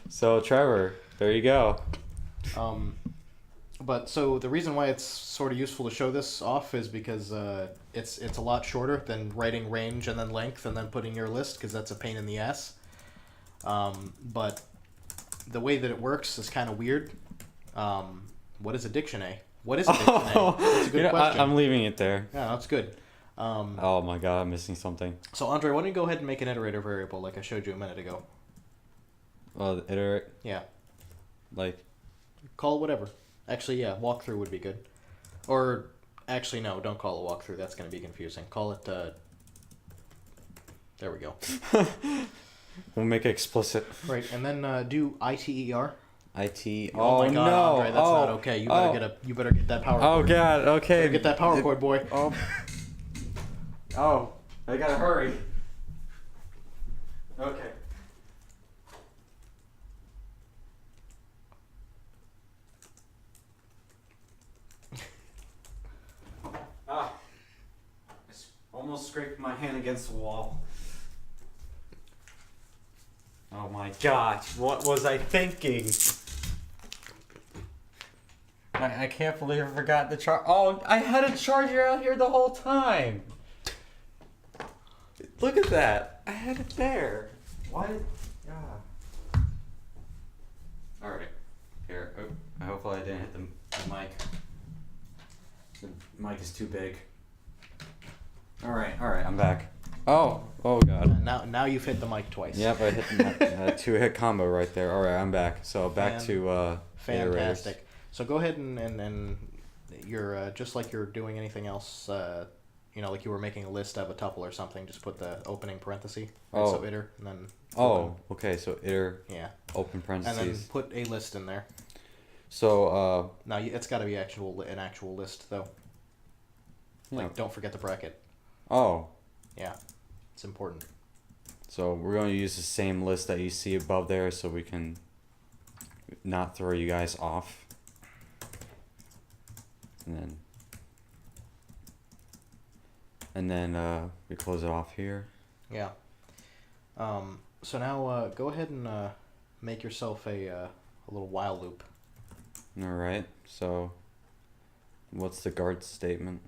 so Trevor, there you go. But so the reason why it's sort of useful to show this off is because it's a lot shorter than writing range and then length and then putting your list, because that's a pain in the ass. But the way that it works is kind of weird. What is a dictionary? What is a dictionary? That's a good question. I'm leaving it there. Yeah, that's good. Oh my god, I'm missing something. So Andre, why don't you go ahead and make an iterator variable like I showed you a minute ago? Well, iterate. Yeah. Like. Call it whatever. Actually, yeah, walkthrough would be good. Or, actually, no, don't call it walkthrough. That's going to be confusing. Call it, there we go. We'll make it explicit. Right, and then do ITER. IT. Oh my god, no. Andre, that's not okay. You better get that power Oh cord. god, okay. Get that power cord, boy. Oh, I gotta hurry. Okay. I almost scraped my hand against the wall. Oh my gosh, what was I thinking? I can't believe I forgot the charge. Oh, I had a charger out here the whole time. Look at that. I had it there. Why? Yeah. Alright. Here. Oh, hopefully I didn't hit the mic. The mic is too big. Alright, I'm back. Oh god. Now you've hit the mic twice. Yep, I hit the mic. 2-hit combo right there. Alright, I'm back. So back to fantastic. iterators. So go ahead and you're just like you're doing anything else. Like you were making a list of a tuple or something. Just put the opening parenthesis. Right? Oh. So iter and then. Oh, okay. So iter. Yeah. Open parentheses. And then put a list in there. So now it's got to be an actual list though. Yeah. Like don't forget the bracket. Oh. Yeah, it's important. So we're going to use the same list that you see above there, so we can not throw you guys off. And then we close it off here. Yeah. So now go ahead and make yourself a little while loop. All right. So what's the guard statement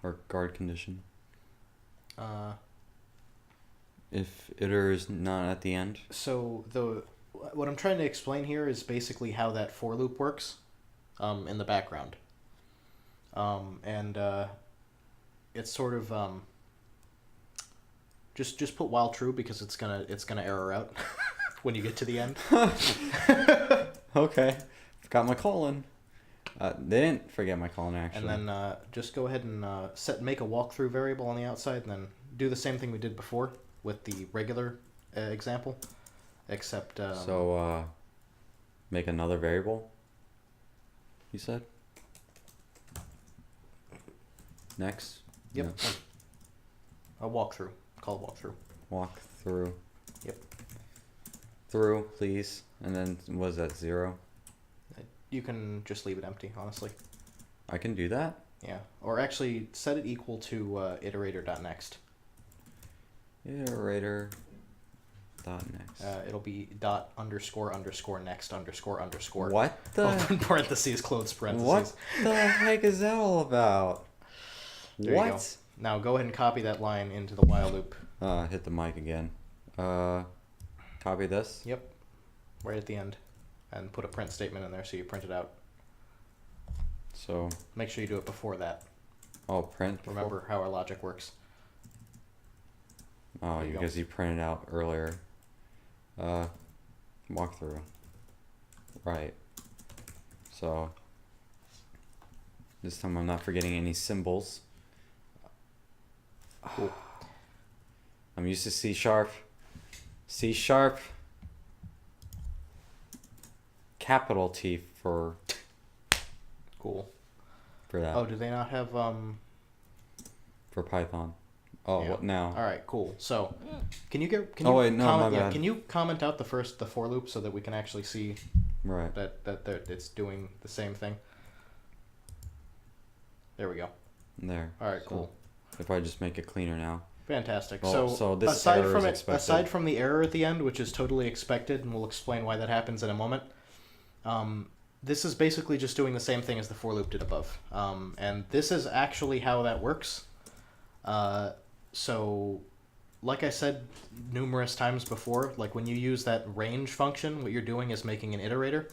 or guard condition? If iter is not at the end. So what I'm trying to explain here is basically how that for loop works, in the background. It's sort of just put while true because it's gonna error out when you get to the end. Okay, forgot my colon. They didn't forget my colon actually. And then just go ahead and make a walkthrough variable on the outside, and then do the same thing we did before with the regular example, except. Make another variable. You said. Next. Yep. No. A walkthrough. Call it walkthrough. Walk through. Yep. Through, please. And then was that 0? You can just leave it empty, honestly. I can do that? Yeah. Or actually set it equal to iterator.next. Iterator dot next? It'll be dot underscore underscore next underscore underscore. What the? Open parentheses, close parentheses. What the heck is that all about? There you go. What? Now go ahead and copy that line into the while loop. Hit the mic again. Copy this. Yep. Right at the end. And put a print statement in there so you print it out. So. Make sure you do it before that. Oh, print. Before? Remember how our logic works. Oh, because you printed out earlier. Walkthrough. Right. So. This time I'm not forgetting any symbols. Cool. I'm used to C sharp. C sharp. Capital T for. Cool. For that. Oh, do they not have For Python. Oh, yeah. what now? All right, cool. So, can you Oh, wait, no, comment, my bad. Can you comment out the for loop so that we can actually see Right. that it's doing the same thing? There we go. There. All right, So, cool. if I just make it cleaner now. Fantastic. Well, so this aside error from is it, expected. aside from the error at the end, which is totally expected, and we'll explain why that happens in a moment. This is basically just doing the same thing as the for loop did above, and this is actually how that works. So, like I said numerous times before, like when you use that range function, what you're doing is making an iterator,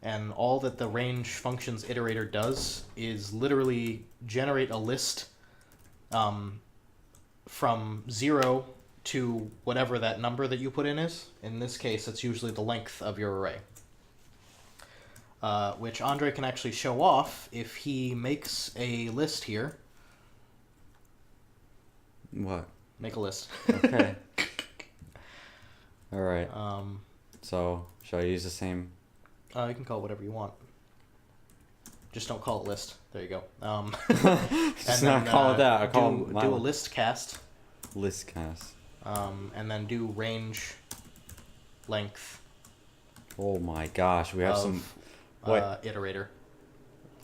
and all that the range function's iterator does is literally generate a list from 0 to whatever that number that you put in is. In this case, it's usually the length of your array. Which Andre can actually show off if he makes a list here. What? Make a list. Okay. All right. Um, So, should I use the same? you can call it whatever you want. Just don't call it list. There you go. Just not call it that. I call do a list cast. List cast. And then do range length Oh my gosh, we have of some. Wait. iterator.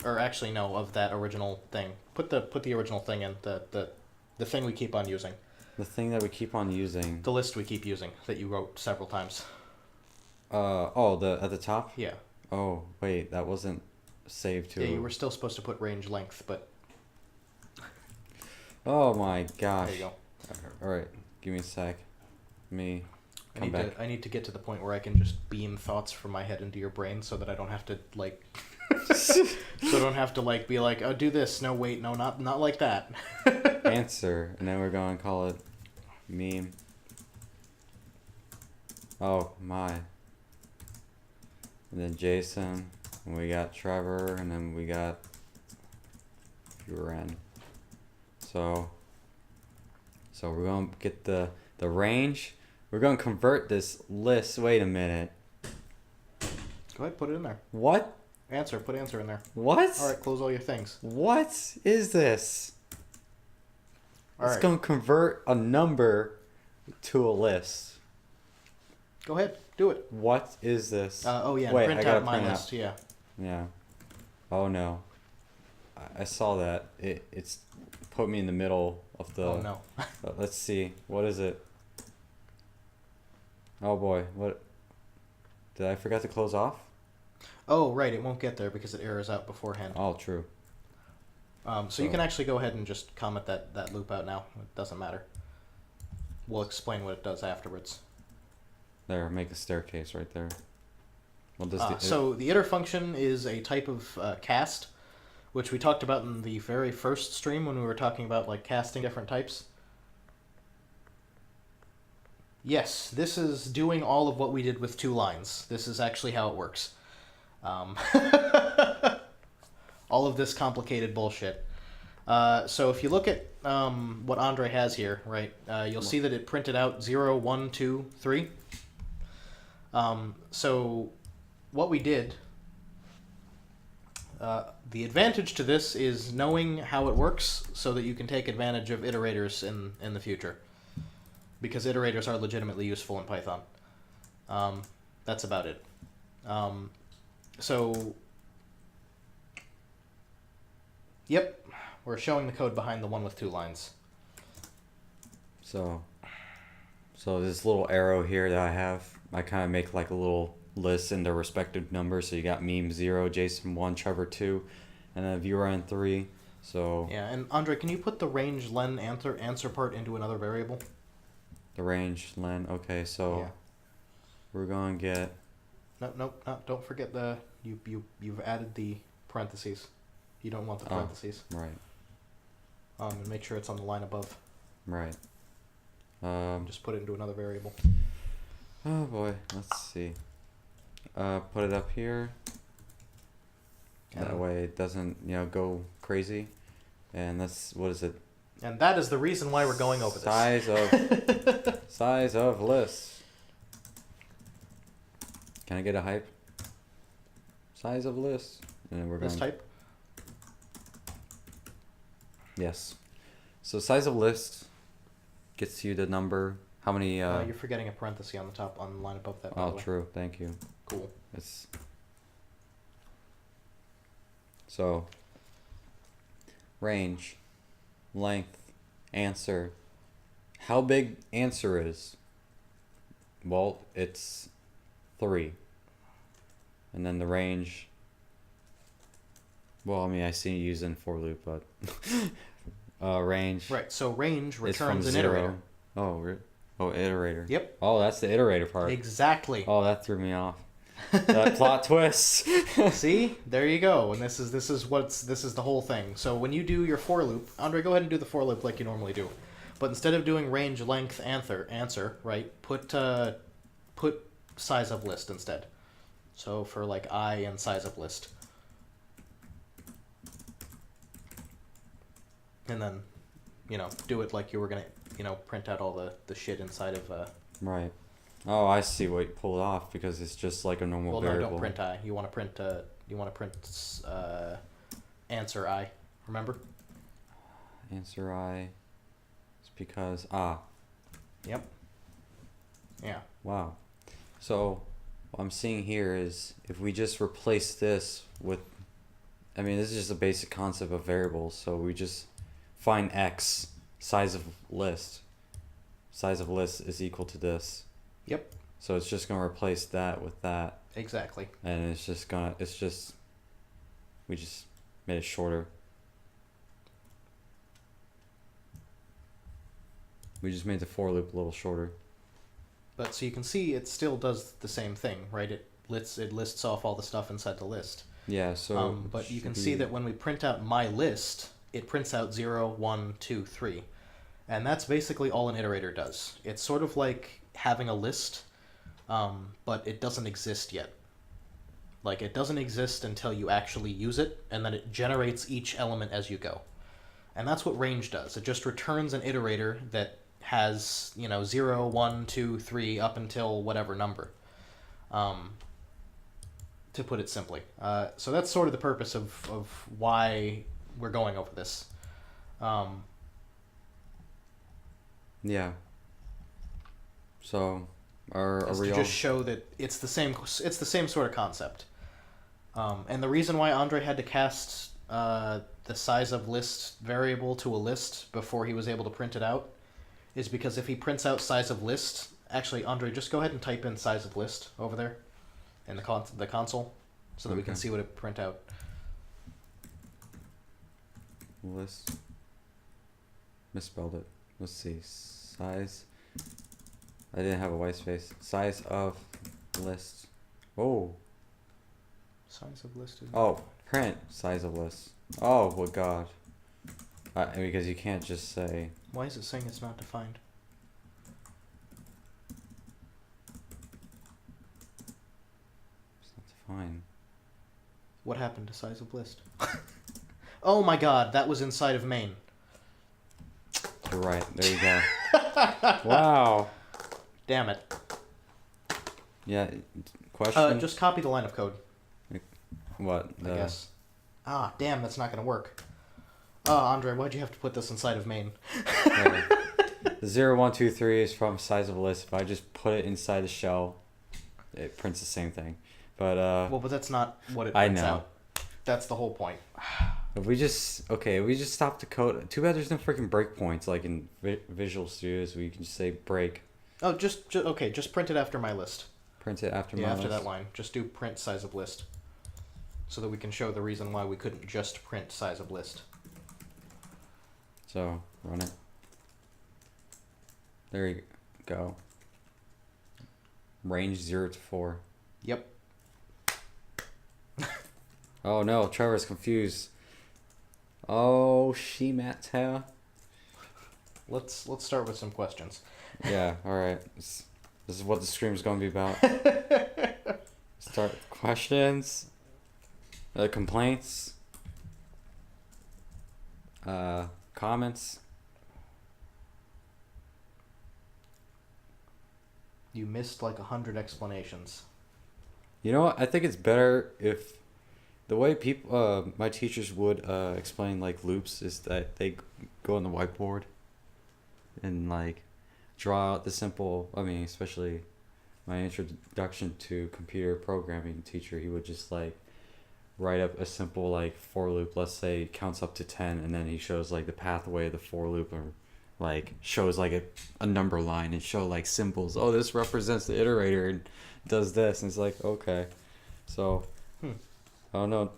Or actually, no, of that original thing. Put the original thing in, the thing we keep on using. The thing that we keep on using. The list we keep using that you wrote several times. The at the top. Yeah. Oh wait, that wasn't saved to. Yeah, you were still supposed to put range length, but Oh my gosh. there you go. All right, give me a sec. Come I back. need to get to the point where I can just beam thoughts from my head into your brain, so that I don't have to like, so I don't have to like be like, oh, do this. No, wait, no, not like that. Answer, and then we're going to call it meme. Oh my. And then Jason, and we got Trevor, and then we got Buren. So we're going to get the range. We're going to convert this list. Wait a minute. Go ahead, put it in there. What? Put answer in there. What? All right, close all your things. What is this? All It's right. going to convert a number to a list. Go ahead, do it. What is this? Oh yeah, Wait, print I gotta out my print list. Yeah. Yeah. Oh no. I saw that. It's put me in the middle of the. Oh no. Let's see. What is it? Oh boy. What? Did I forget to close off? Oh right, it won't get there because it errors out beforehand. Oh, true. So you can actually go ahead and just comment that loop out now. It doesn't matter. We'll explain what it does afterwards. There, make a staircase right there. Well, does So the iter function is a type of cast, which we talked about in the very first stream when we were talking about like casting different types. Yes, this is doing all of what we did with 2 lines. This is actually how it works. All of this complicated bullshit. So if you look at what Andre has here, right, you'll see that it printed out 0, 1, 2, 3. So what we did, the advantage to this is knowing how it works so that you can take advantage of iterators in the future. Because iterators are legitimately useful in Python. That's about it. Yep, we're showing the code behind the one with 2 lines. So. So this little arrow here that I have, I kind of make like a little list in their respective numbers. So you got meme 0, Jason 1, Trevor 2, and then viewer n 3. So Yeah, and Andre, can you put the range len answer part into another variable? the range len. Okay, so Yeah. we're gonna get. No, don't forget you've added the parentheses. You don't want the parentheses. Right. And make sure it's on the line above. Right. Just put it into another variable. Oh boy, let's see. Put it up here. That way it doesn't, go crazy. And that's, what is it? And that is the reason why we're going over this. Size of lists. Can I get a hype? Size of lists. And then we're List going. type. Yes. So size of list gets you the number. How many? You're forgetting a parenthesis on the top, on the line above that. By the way. True. Thank you. Cool. It's so range, length, answer. How big answer is? Well, it's 3. And then the range. Well, I mean, I see you using for loop, but range. Right. So range is from returns an 0. iterator. Oh, iterator. Yep. Oh, that's the iterator part. Exactly. Oh, that threw me off. That plot twist. See, there you go. And this is the whole thing. So when you do your for loop, Andre, go ahead and do the for loop like you normally do, but instead of doing range, length, answer, right? Put size of list instead. So for like I and size of list, and then, do it like you were gonna, print out all the shit inside of. Right. Oh, I see what you pulled off because it's just like a normal variable. No, don't print I. You want to print answer I. Remember? Answer I. It's because Yep. Yeah. Wow. So what I'm seeing here is if we just replace this with, I mean, this is just a basic concept of variables. So we just find x, size of list. Size of list is equal to this. Yep. So it's just going to replace that with that. Exactly. And we just made it shorter. We just made the for loop a little shorter. But so you can see it still does the same thing, right? It lists off all the stuff inside the list. Yeah, so... but you can see that when we print out my list, it prints out 0, 1, 2, 3. And that's basically all an iterator does. It's sort of like having a list, but it doesn't exist yet. Like, it doesn't exist until you actually use it, and then it generates each element as you go. And that's what range does. It just returns an iterator that has, 0, 1, 2, 3, up until whatever number, to put it simply. So that's sort of the purpose of why we're going over this. Yeah. So, are we to all... just show that it's the same sort of concept. And the reason why Andre had to cast the size of list variable to a list before he was able to print it out is because if he prints out size of list, actually, Andre, just go ahead and type in size of list over there in the console so that we can see what it print out. List. Misspelled it. Let's see. Size. I didn't have a white space. Size of list. Oh. Size of list is... Oh, print size of list. Oh, well, God. Because you can't just say... Why is it saying it's not defined? It's not defined. What happened to size of list? Oh my God, that was inside of main. You're right. There you go. Wow. Damn it. Yeah. Question? Just copy the line of code. What? I guess. Ah, damn, that's not going to work. Andre, why'd you have to put this inside of main? The 0, 1, 2, 3 is from size of list. If I just put it inside the shell, it prints the same thing. But well, but that's not what it prints out. That's the whole point. If we just stop the code. Too bad there's no freaking breakpoints like in Visual Studios where you can just say break. Oh, okay. Just print it after my list. Print it after Yeah, my after list. that line. Just do print size of list, so that we can show the reason why we couldn't just print size of list. So run it. There you go. Range 0 to 4. Yep. Oh no, Trevor's confused. Oh, she Matta. Let's start with some questions. Yeah, alright. This is what the stream's gonna be about. Start with questions. Complaints. Comments. You missed like 100 explanations. You know what? I think it's better if the way people, my teachers would explain like loops is that they go on the whiteboard and like draw out the simple. I mean, especially my introduction to computer programming teacher, he would just like write up a simple like for loop. Let's say it counts up to 10, and then he shows like the pathway of the for loop, or like shows like a number line and show like symbols. Oh, this represents the iterator and does this, and it's like okay, so I don't know.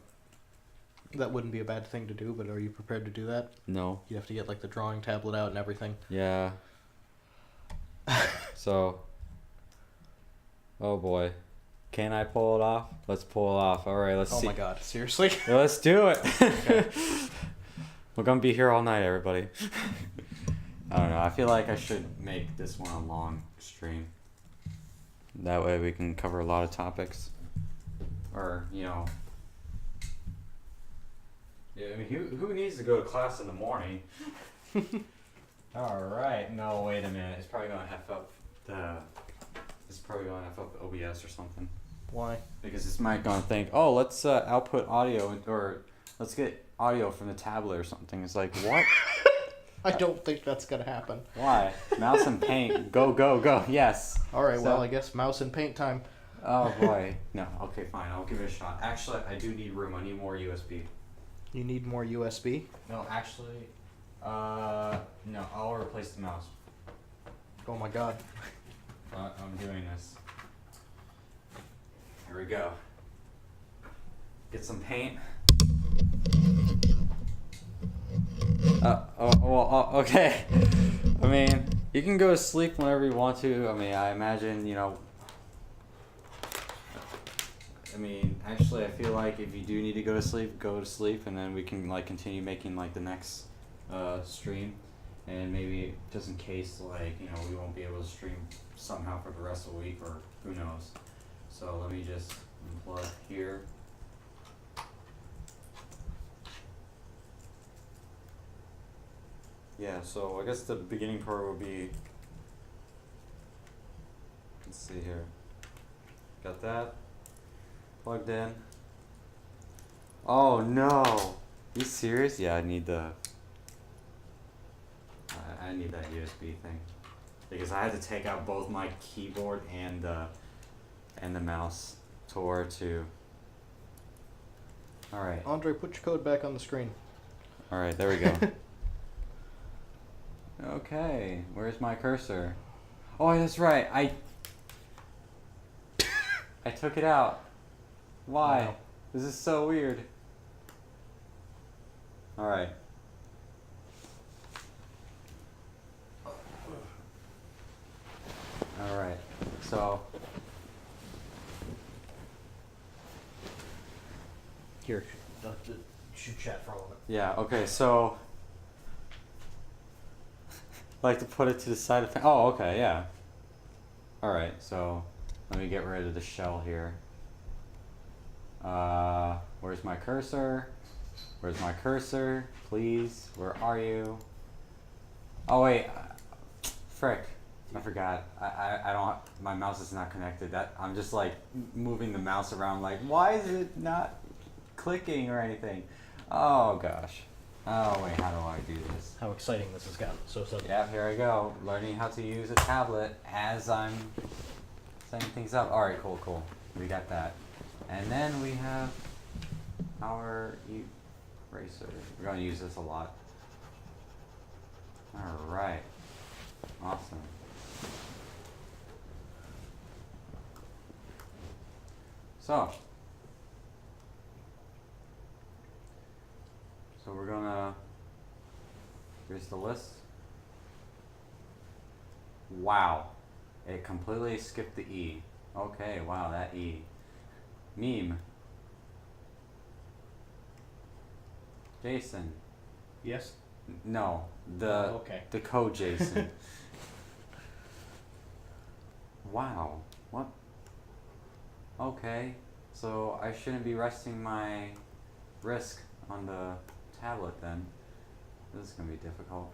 That wouldn't be a bad thing to do, but are you prepared to do that? No. You have to get like the drawing tablet out and everything. Yeah. So. Oh boy. Can I pull it off? Let's pull it off. All right, let's see. Oh my god, seriously? Yeah, let's do it. Okay. We're gonna be here all night, everybody. I don't know. I feel like I should make this one a long stream. That way we can cover a lot of topics. Or, you know. Yeah, I mean, who needs to go to class in the morning? Alright. No, wait a minute. It's probably gonna F up OBS or something. Why? Because this mic gonna think, oh, let's output audio, or let's get audio from the tablet or something. It's like, what? I don't think that's gonna happen. Why? Mouse and paint. Go, go, go. Yes. Alright, So- well, I guess mouse and paint time. Oh boy. No. Okay, fine. I'll give it a shot. Actually, I do need room. I need more USB. You need more USB? No, actually, no. I'll replace the mouse. Oh my god. But I'm doing this. Here we go. Get some paint. Okay. I mean, you can go to sleep whenever you want to. I mean, I imagine, you know. I mean, actually, I feel like if you do need to go to sleep, and then we can like continue making like the next stream, and maybe just in case like, you know, we won't be able to stream somehow for the rest of the week, or who knows. So let me just unplug here. Yeah, so I guess the beginning part will be, let's see here. Got that plugged in. Oh no! You serious? Yeah, I need the. I need that USB thing, because I had to take out both my keyboard and the mouse to order to. All right. Andre, put your code back on the screen. All right, there we go. Okay, where's my cursor? Oh, that's right. I took it out. Why? Wow. This is so weird. All right. All right. So. Here, should chat for a moment. Yeah. Okay. So. Like to put it to the side of. Oh. Okay. Yeah. All right. So, let me get rid of the shell here. Where's my cursor? Where's my cursor? Please. Where are you? Oh wait. Frick. I forgot. I don't. My mouse is not connected. I'm just like moving the mouse around. Like, why is it not clicking or anything? Oh gosh. Oh wait. How do I do this? How exciting this has gotten so suddenly. Yeah. Here I go. Learning how to use a tablet as I'm setting things up. All right. Cool. Cool. We got that. And then we have our eraser. We're going to use this a lot. All right. Awesome. So we're gonna, here's the list. Wow, it completely skipped the E. Okay, wow, that E. Meme. Jason. Yes? No, Oh, okay. the code Jason. Wow, what? Okay, so I shouldn't be resting my risk on the tablet then. This is gonna be difficult.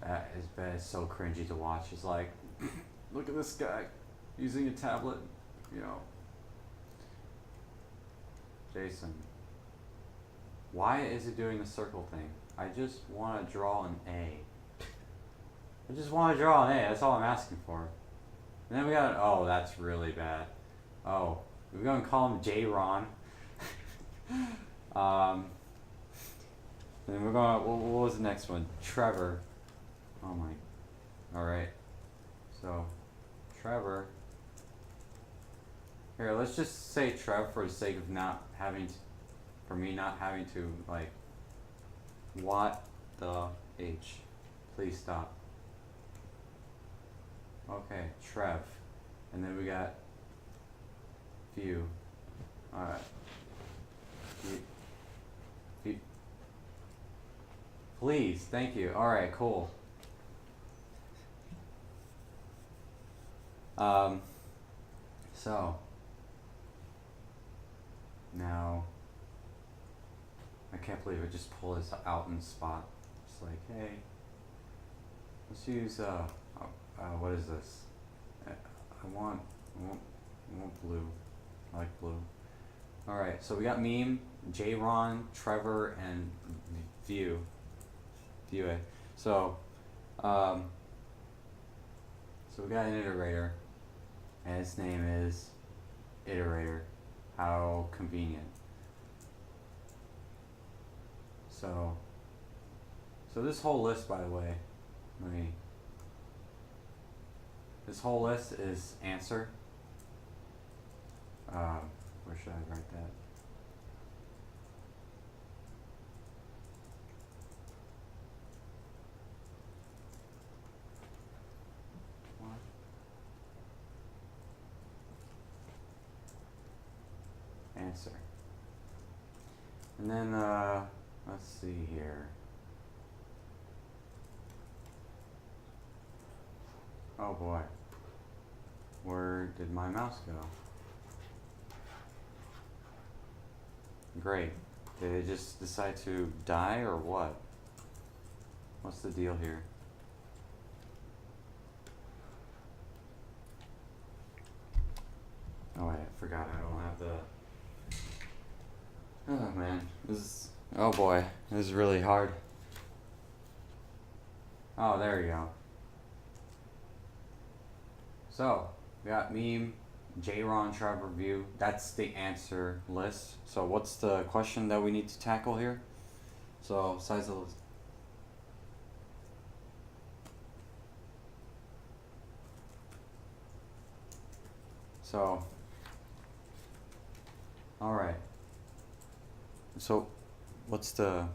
That is bad. It's so cringy to watch. It's like, look at this guy using a tablet, you know. Jason. Why is it doing the circle thing? I just want to draw an A. I just want to draw an A. That's all I'm asking for. And then we got, oh, that's really bad. Oh, we're going to call him J-Ron. Then we're going to, what was the next one? Trevor. Oh my. Alright. So, Trevor. Here, let's just say Trev for the sake of not having to, for me not having to, like, what the H? Please stop. Okay, Trev. And then we got view. Alright. View. Please, thank you. Alright, cool. So now I can't believe I just pulled this out in the spot. It's like, hey, let's use what is this? I want blue. I like blue. Alright, so we got meme, J-Ron, Trevor, and view. View it. So we got an iterator, and its name is Iterator. How convenient. So this whole list, by the way, this whole list is answer. Where should I write that? What? Answer. And then, let's see here. Oh boy. Where did my mouse go? Great. Did it just decide to die or what? What's the deal here? Oh wait, I forgot I don't have the... Oh man, this is... Oh boy, this is really hard. Oh, there you go. So, we got meme, J-Ron, Trevor, view. That's the answer list. So what's the question that we need to tackle here? So, size of the list. So, alright. So, what's the...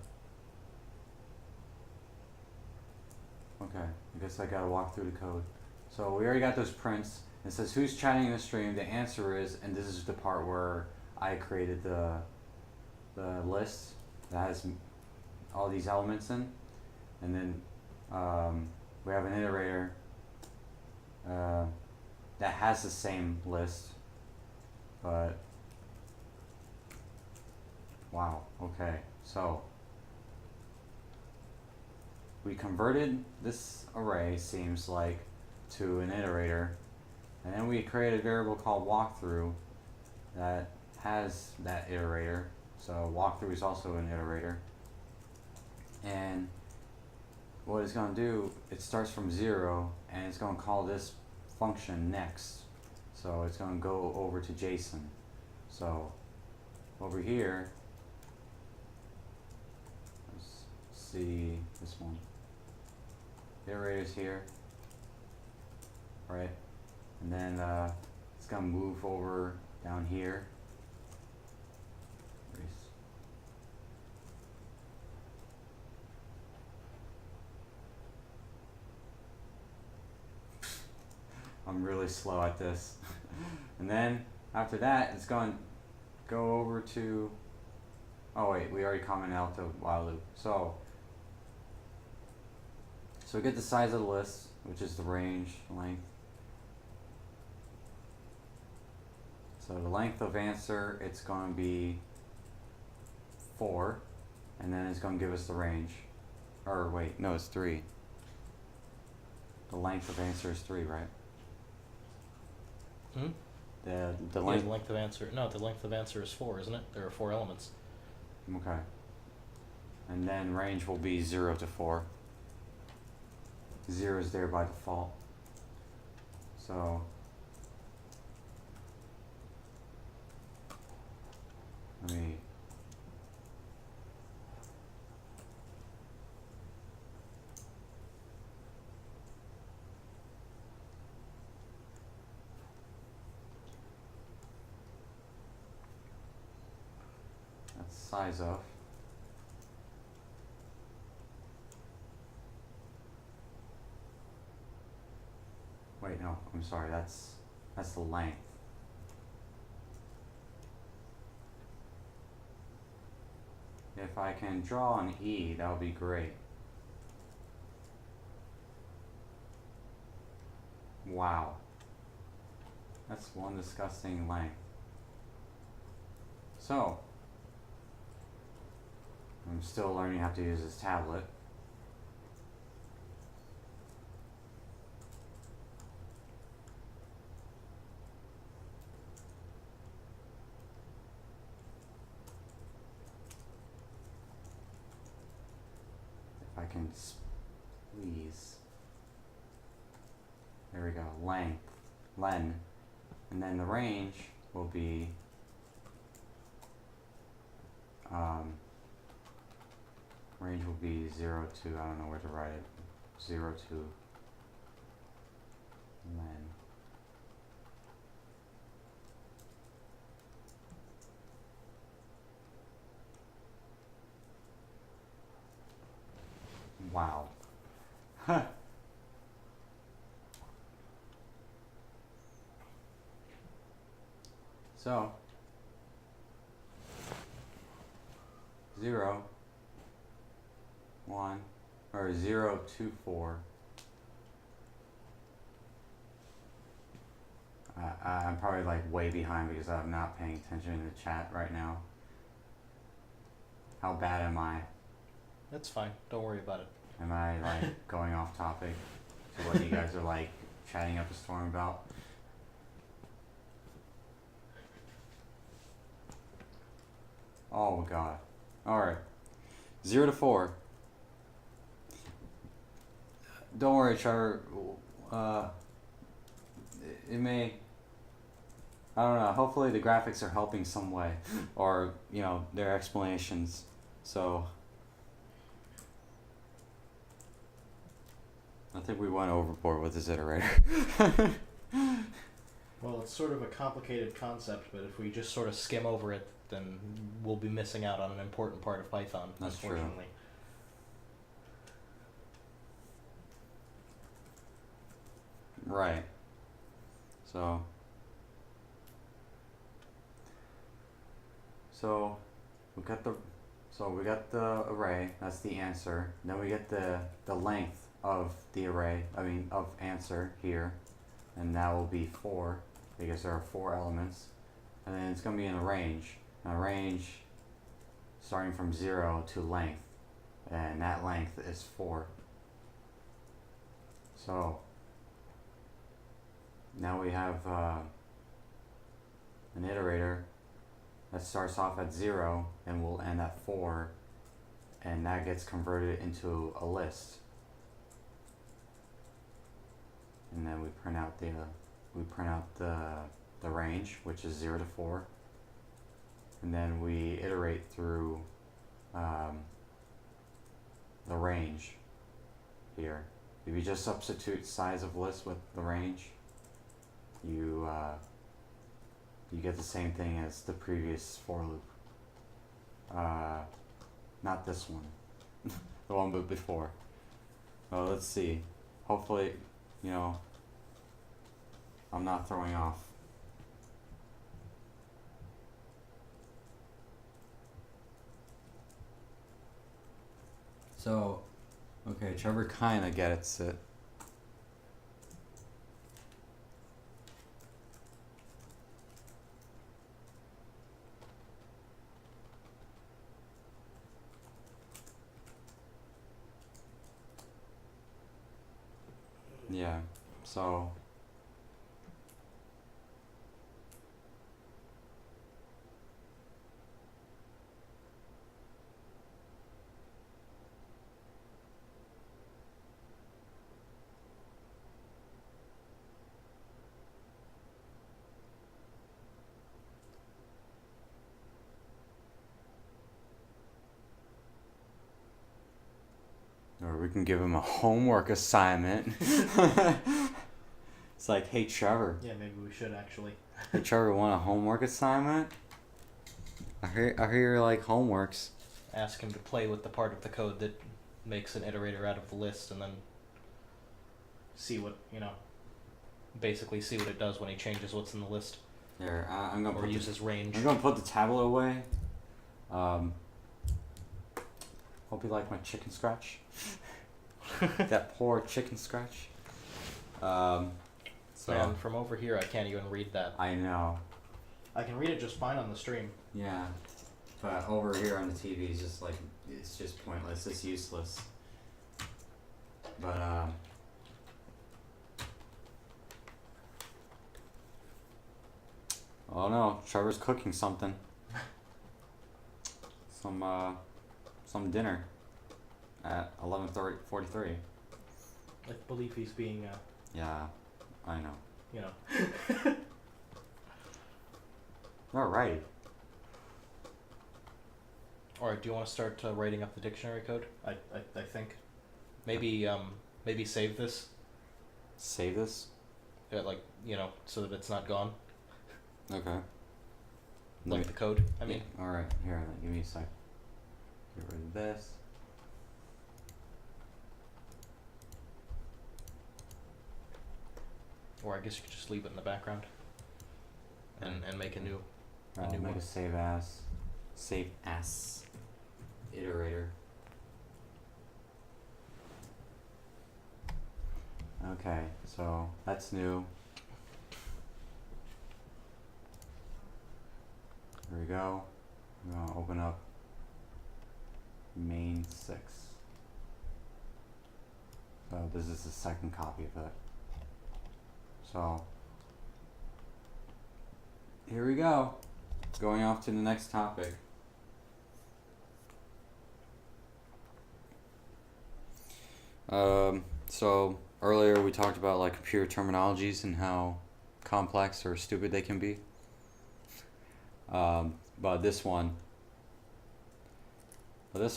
Okay, I guess I gotta walk through the code. So we already got those prints. It says who's chatting in the stream. The answer is, and this is the part where I created the list that has all these elements in, and then we have an iterator that has the same list, but wow. Okay, so we converted this array, seems like, to an iterator, and then we create a variable called walkthrough that has that iterator. So walkthrough is also an iterator, and what it's going to do, it starts from 0 and it's going to call this function next. So it's going to go over to JSON. So over here, let's see this one. Iterator's here, right? And then it gonna move over down here. I'm really slow at this. And then after that, it's going to go over to. Oh wait, we already commented out the while loop. So we get the size of the list, which is the range length. So the length of answer, it's going to be 4, and then it's going to give us the range. Or wait, no, it's 3. The length of answer is 3, right? Hmm? The length. The length of answer. No, the length of answer is 4, isn't it? There are 4 elements. Okay. And then range will be 0 to 4. 0 is there by default. So let me. That's size of. Wait, no, I'm sorry, that's the length. If I can draw an E, that would be great. Wow. That's one disgusting length. So, I'm still learning how to use this tablet. If I can please. There we go, length, len, and then the range will be range will be 0 to, I don't know where to write it, 0 to len. Wow. So 0, 1, or 0 to 4. I'm probably like way behind because I'm not paying attention in the chat right now. How bad am I? That's fine. Don't worry about it. Am I like going off topic to what you guys are like chatting up a storm about? Oh god. Alright. 0 to 4. Don't worry, Trevor. It may. I don't know. Hopefully the graphics are helping some way. Or, you know, their explanations. So. I think we went overboard with this iterator. Well, it's sort of a complicated concept, but if we just sort of skim over it, then we'll be missing out on an important part of Python, That's unfortunately. True. Right. So we got the array, that's the answer. Then we get the length of the array, of answer here. And that will be 4 because there are 4 elements. And then it's going to be in a range. And a range starting from 0 to length. And that length is 4. So now we have an iterator that starts off at 0 and will end at 4, and that gets converted into a list. And then we print out the range, which is 0 to 4, and then we iterate through the range here. If you just substitute size of list with the range, you you get the same thing as the previous for loop. Not this one. The one before. Well, let's see. Hopefully, you know, I'm not throwing off. So, okay, Trevor kinda gets it. Yeah, so or we can give him a homework assignment. It's like, hey Trevor. Yeah, maybe we should actually. Hey Trevor, want a homework assignment? I hear you like homeworks. Ask him to play with the part of the code that makes an iterator out of the list, and then see what, you know, basically see what it does when he changes what's in the list. Here, I'm gonna or put uses range. I'm gonna put the tablet away. Hope you like my chicken scratch. That poor chicken scratch. So Man, from over here I can't even read that. I know. I can read it just fine on the stream. Yeah, but over here on the TV is just like, it's just pointless. It's useless. But oh no, Trevor's cooking something. Some dinner at 11:43. I believe he's being, Yeah, I know. you know. Alrighty. Alright, do you want to start writing up the dictionary code? I think. Maybe save this. Save this? Like, you know, so that it's not gone. Okay. Like the code, I mean. Yeah, alright, here, give me a sec. Get rid of this. Or I guess you could just leave it in the background. And make a new I'll new make one. a save as iterator. Okay, so that's new. There we go. I'm gonna open up main 6. So this is the second copy of it. So here we go. Going off to the next topic. So earlier we talked about like computer terminologies and how complex or stupid they can be. But this one, we're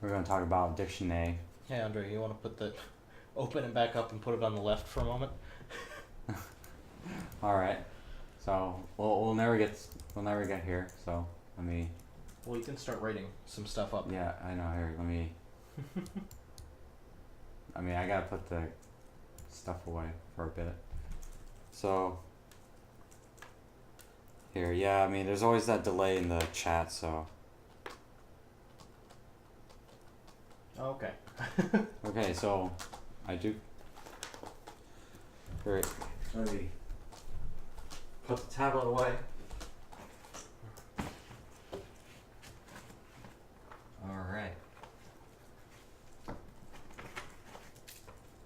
going to talk about dictionary. Hey Andre, you want to open it back up and put it on the left for a moment? All right. So we'll never get here. So let me. Well, you can start writing some stuff up. Yeah, I know. Here, let me. I mean, I gotta put the stuff away for a bit. So. Here, yeah. I mean, there's always that delay in the chat, so. Okay. Okay, so I do. Great. Let me put the tablet away. All right.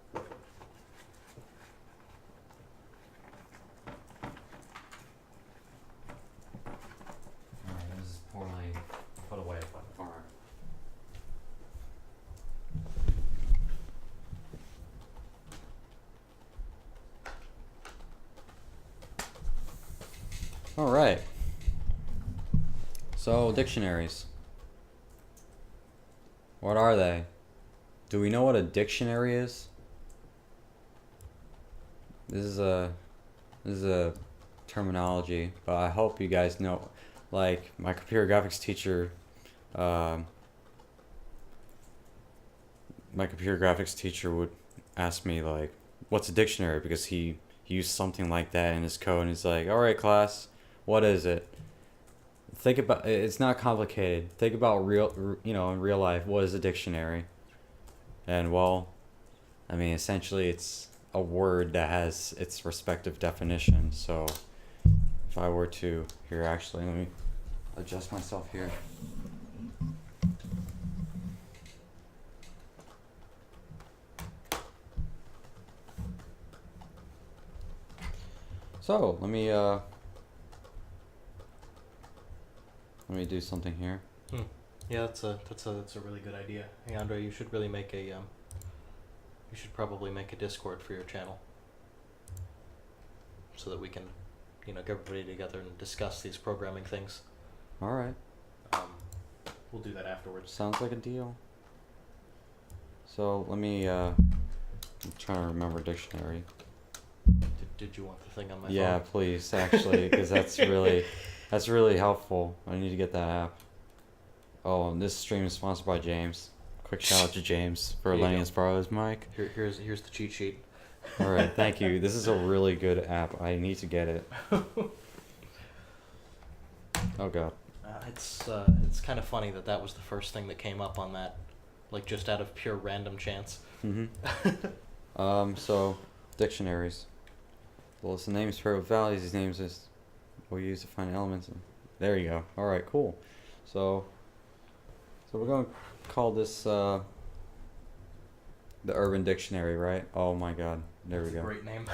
All right, this is poorly put away, but all right. All right. So, dictionaries. What are they? Do we know what a dictionary is? This is a terminology, but I hope you guys know. Like my computer graphics teacher, um, would ask me like, "What's a dictionary?" Because he used something like that in his code, and he's like, "All right, class, what is it?" Think about it's not complicated. Think about in real life, what is a dictionary? And well, I mean, essentially, it's a word that has its respective definition. So, if I were to here, actually, let me adjust myself here. So let me do something here. Yeah, that's a really good idea. Hey, Andre, you should really make a you should probably make a Discord for your channel, so that we can, get everybody together and discuss these programming things. All right. We'll do that afterwards. Sounds like a deal. So let me. I'm trying to remember dictionary. Did you want the thing on my phone? Yeah, please, actually, because that's really helpful. I need to get that app. Oh, and this stream is sponsored by James. Quick shout out to James for letting us borrow his mic. Here's the cheat sheet. All right, thank you. This is a really good app. I need to get it. Oh God. It's kind of funny that was the first thing that came up on that, like just out of pure random chance. So dictionaries. Well, it's the names for values. These names we use to find elements. There you go. All right, cool. So we're going to call this the Urban Dictionary, right? Oh my God. There we go. Great name.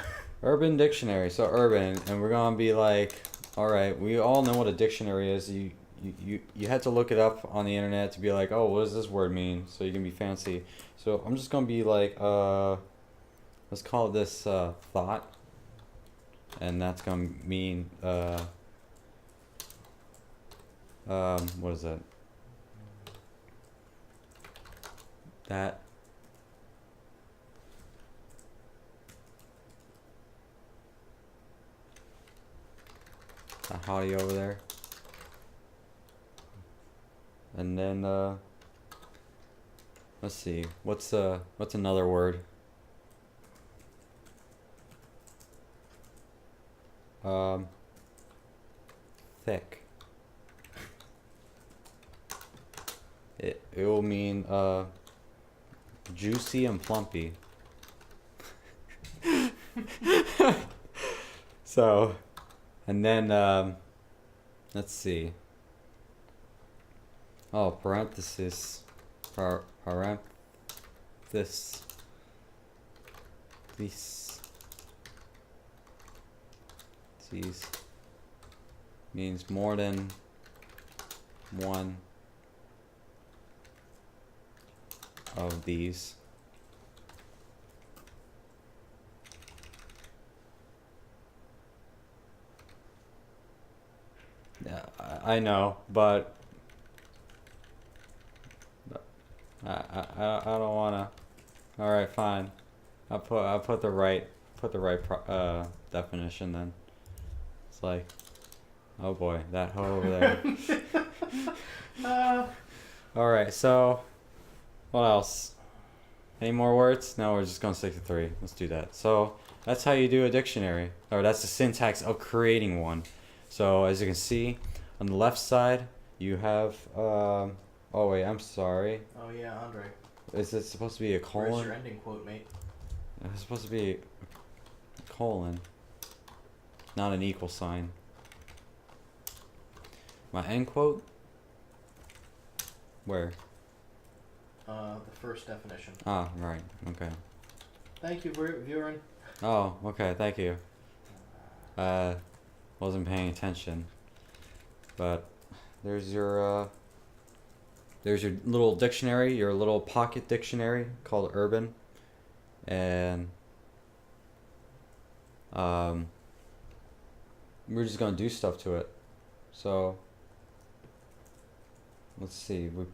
Urban Dictionary. So urban, and we're gonna be like, all right, we all know what a dictionary is. You had to look it up on the internet to be like, oh, what does this word mean? So you can be fancy. So I'm just gonna be like, let's call this thought, and that's gonna mean what is that? That. That hottie over there. And then let's see. What's another word? Thick. It will mean juicy and plumpy. So, and then let's see. Oh, parenthesis. Parenthesis. These means more than one of these. Yeah, I know, but I don't wanna. All right, fine. I put the right definition then. It's like, oh boy, that hoe over there. All right, so what else? Any more words? No, we're just gonna stick to 3. Let's do that. So that's how you do a dictionary, or that's the syntax of creating one. So as you can see, on the left side you have oh wait, I'm sorry. Oh yeah, Andre. Is it supposed to be a colon? Where's your ending quote, mate? It's supposed to be a colon, not an equal sign. My end quote? Where? The first definition. Ah, right. Okay. Thank you, viewing. Oh, okay. Thank you. Wasn't paying attention. But there's your little dictionary, your little pocket dictionary called Urban, and we're just gonna do stuff to it. So let's see. We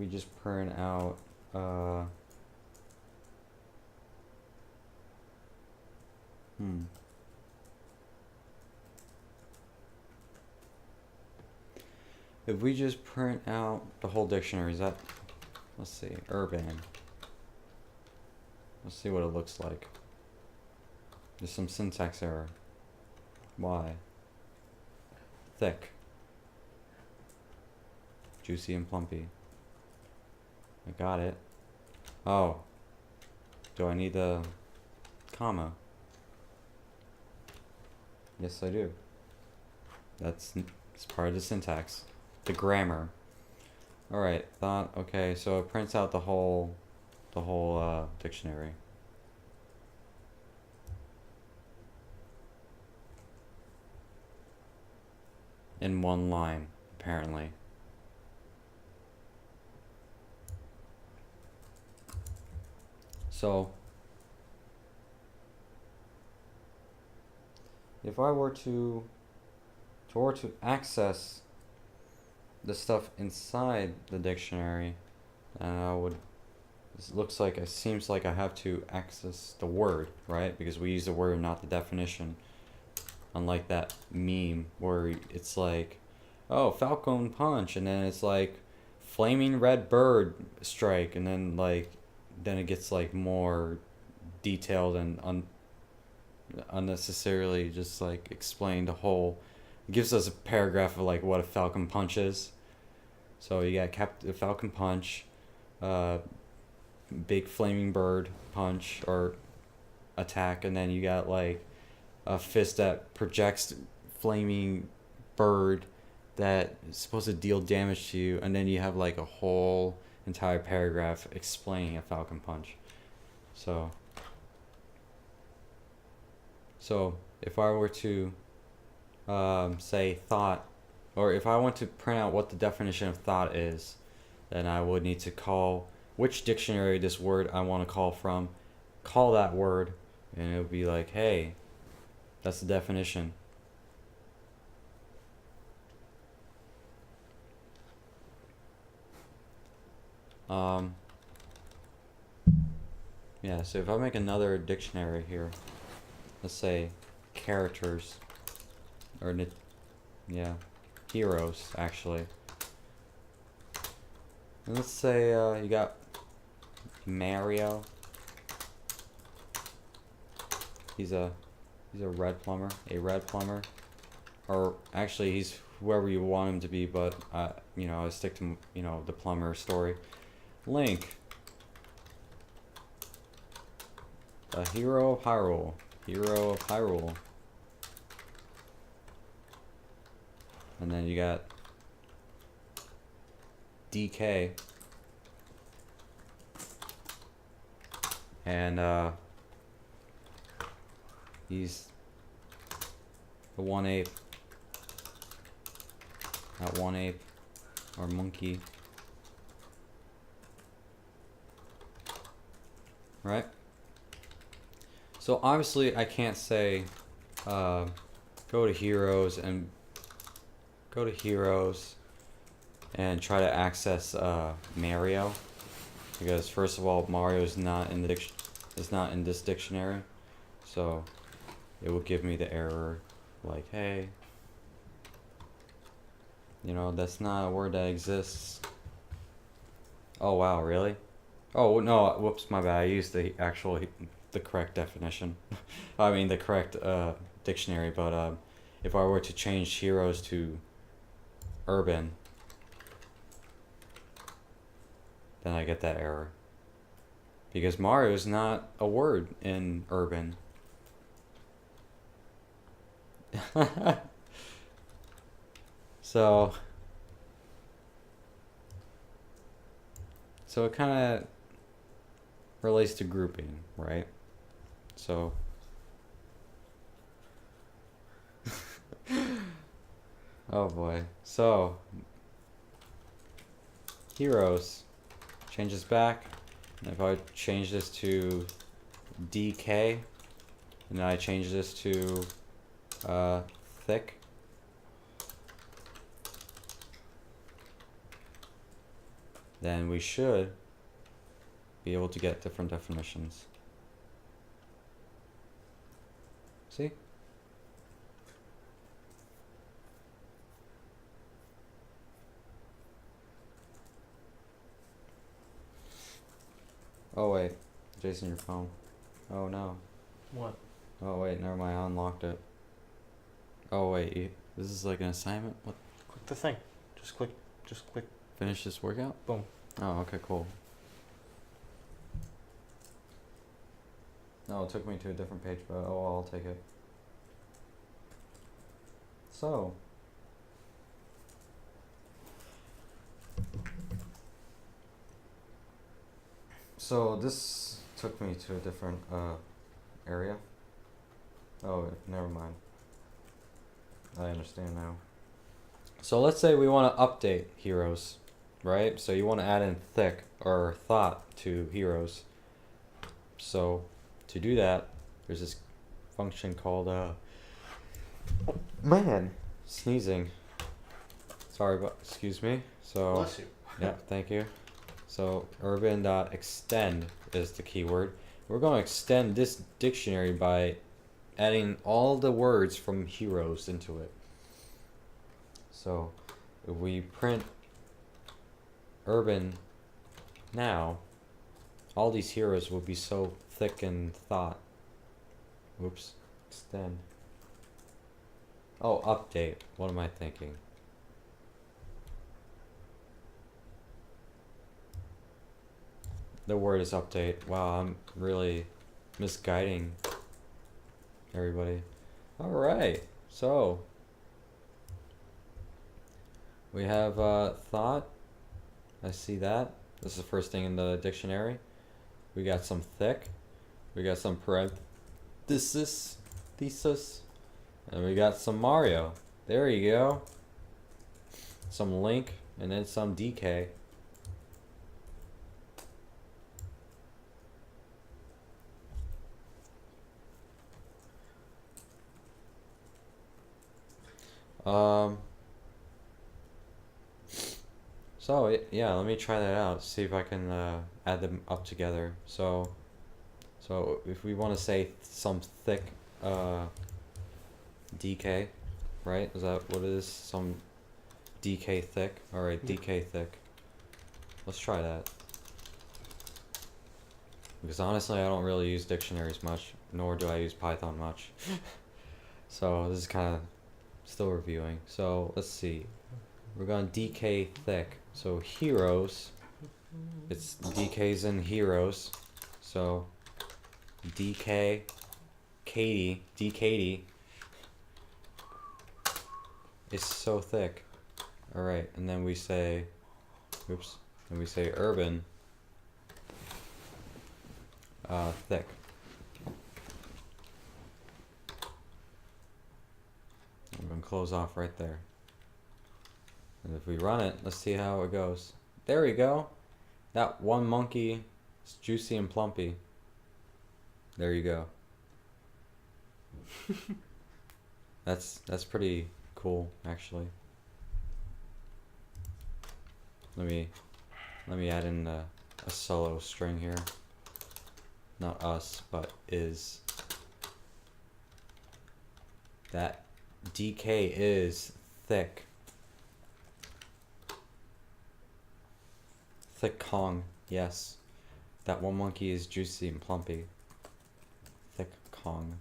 just print out If we just print out the whole dictionary, is that, let's see, urban. Let's see what it looks like. There's some syntax error. Why? Thick. Juicy and plumpy. I got it. Oh. Do I need the comma? Yes, I do. It's part of the syntax. The grammar. Alright, thought, okay, so it prints out the whole dictionary. In one line, apparently. So, if I were to access the stuff inside the dictionary, I would, it seems like I have to access the word, right? Because we use the word, not the definition. Unlike that meme where it's like, oh, Falcon punch, and then it's like flaming red bird strike, and then it gets like more detailed and unnecessarily just like explain the whole. It gives us a paragraph of like what a falcon punch is. So you got falcon punch, big flaming bird punch or attack, and then you got like a fist that projects flaming bird that is supposed to deal damage to you, and then you have like a whole entire paragraph explaining a falcon punch. So if I were to say thought, or if I want to print out what the definition of thought is, then I would need to call which dictionary this word I want to call from, call that word, and it would be like, hey, that's the definition. Yeah, so if I make another dictionary here, let's say characters, or heroes actually. And let's say you got Mario. He's a red plumber, or actually he's whoever you want him to be, but I stick to the plumber story. Link, the hero of Hyrule, and then you got DK, and he's the one ape, not one ape, or monkey, right? So obviously I can't say go to heroes and try to access Mario, because first of all, Mario is not in this dictionary, so it will give me the error like, hey, that's not a word that exists. Oh wow, really? Oh no, whoops, my bad. I used the correct definition. I mean the correct dictionary, but if I were to change heroes to urban, then I get that error. Because Mario is not a word in urban. So it kind of relates to grouping, right? So oh boy. So heroes, change this back. And if I change this to DK, and then I change this to thick, then we should be able to get different definitions. See? Oh wait, Jason, your phone. Oh no. What? Oh wait, never mind. I unlocked it. Oh wait, this is like an assignment. What? Click the thing. Just click. Just click. Finish this workout? Boom. Oh, okay, cool. No, it took me to a different page, but oh, I'll take it. So. So this took me to a different area. Oh, never mind. I understand now. So let's say we want to update heroes, right? So you want to add in thick or thought to heroes. So to do that, there's this function called man, sneezing. Sorry, but excuse me. So Bless you. yeah, thank you. So urban.extend is the keyword. We're going to extend this dictionary by adding all the words from heroes into it. So if we print urban now, all these heroes will be so thick in thought. Oops, extend. Oh, update. What am I thinking? The word is update. Wow, I'm really misguiding everybody. Alright, so we have thought. I see that. This is the first thing in the dictionary. We got some thick. We got some parenthesis, thesis. And we got some Mario. There you go. Some Link, and then some DK. So yeah, let me try that out. See if I can add them up together. So if we want to say some thick DK, right? Is that what it is? Some DK thick. All right, DK thick. Let's try that. Because honestly, I don't really use dictionaries much, nor do I use Python much. So this is kind of still reviewing. So let's see. We're going DK thick. So heroes. It's DKs and heroes. So DK, Katie, DKatie is so thick. All right, and then we say, oops, and we say urban, thick. I'm gonna close off right there. And if we run it, let's see how it goes. There we go. That one monkey is juicy and plumpy. There you go. That's pretty cool, actually. Let me add in a solo string here. Not us, but is. That DK is thick. Thick Kong, yes. That one monkey is juicy and plumpy. Thick Kong.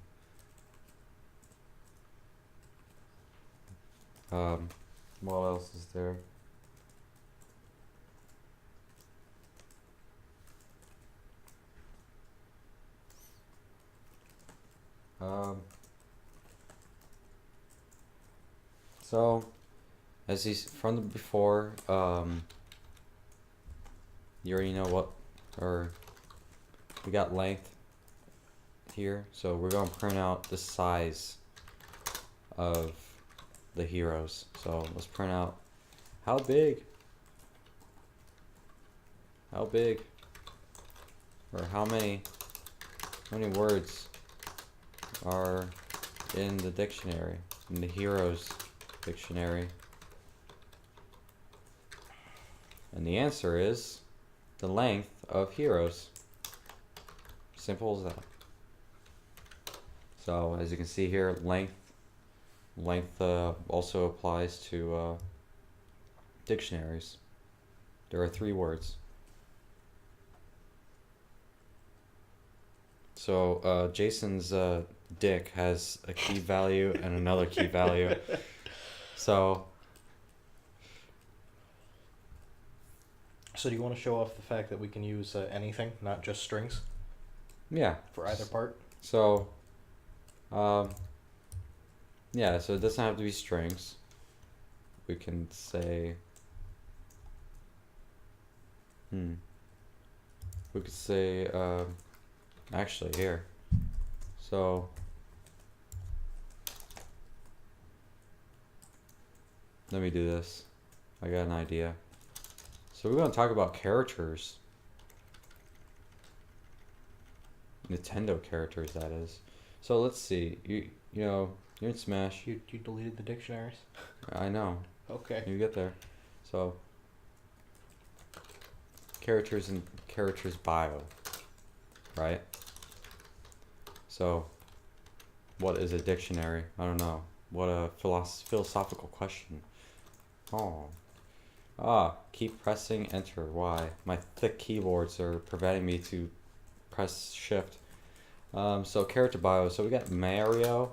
What else is there? So, as he's from the before, you already know what, or we got length here, so we're going to print out the size of the heroes. So let's print out how big, or how many words are in the dictionary, in the heroes dictionary. And the answer is the length of heroes. Simple as that. So as you can see here, length also applies to dictionaries. There are 3 words. So Jason's dick has a key value and another key value. So So do you want to show off the fact that we can use anything, not just strings, yeah. for either part? So yeah, so it doesn't have to be strings. We can say we could say actually here. So let me do this. I got an idea. So we're going to talk about characters. Nintendo characters, that is. So let's see. You know, you're in Smash. You deleted the dictionaries? I know. Okay. You get there. So characters and characters bio, right? So what is a dictionary? I don't know. What a philosophical question. Keep pressing enter. Why? My thick keyboards are preventing me to press shift. So character bio. So we got Mario.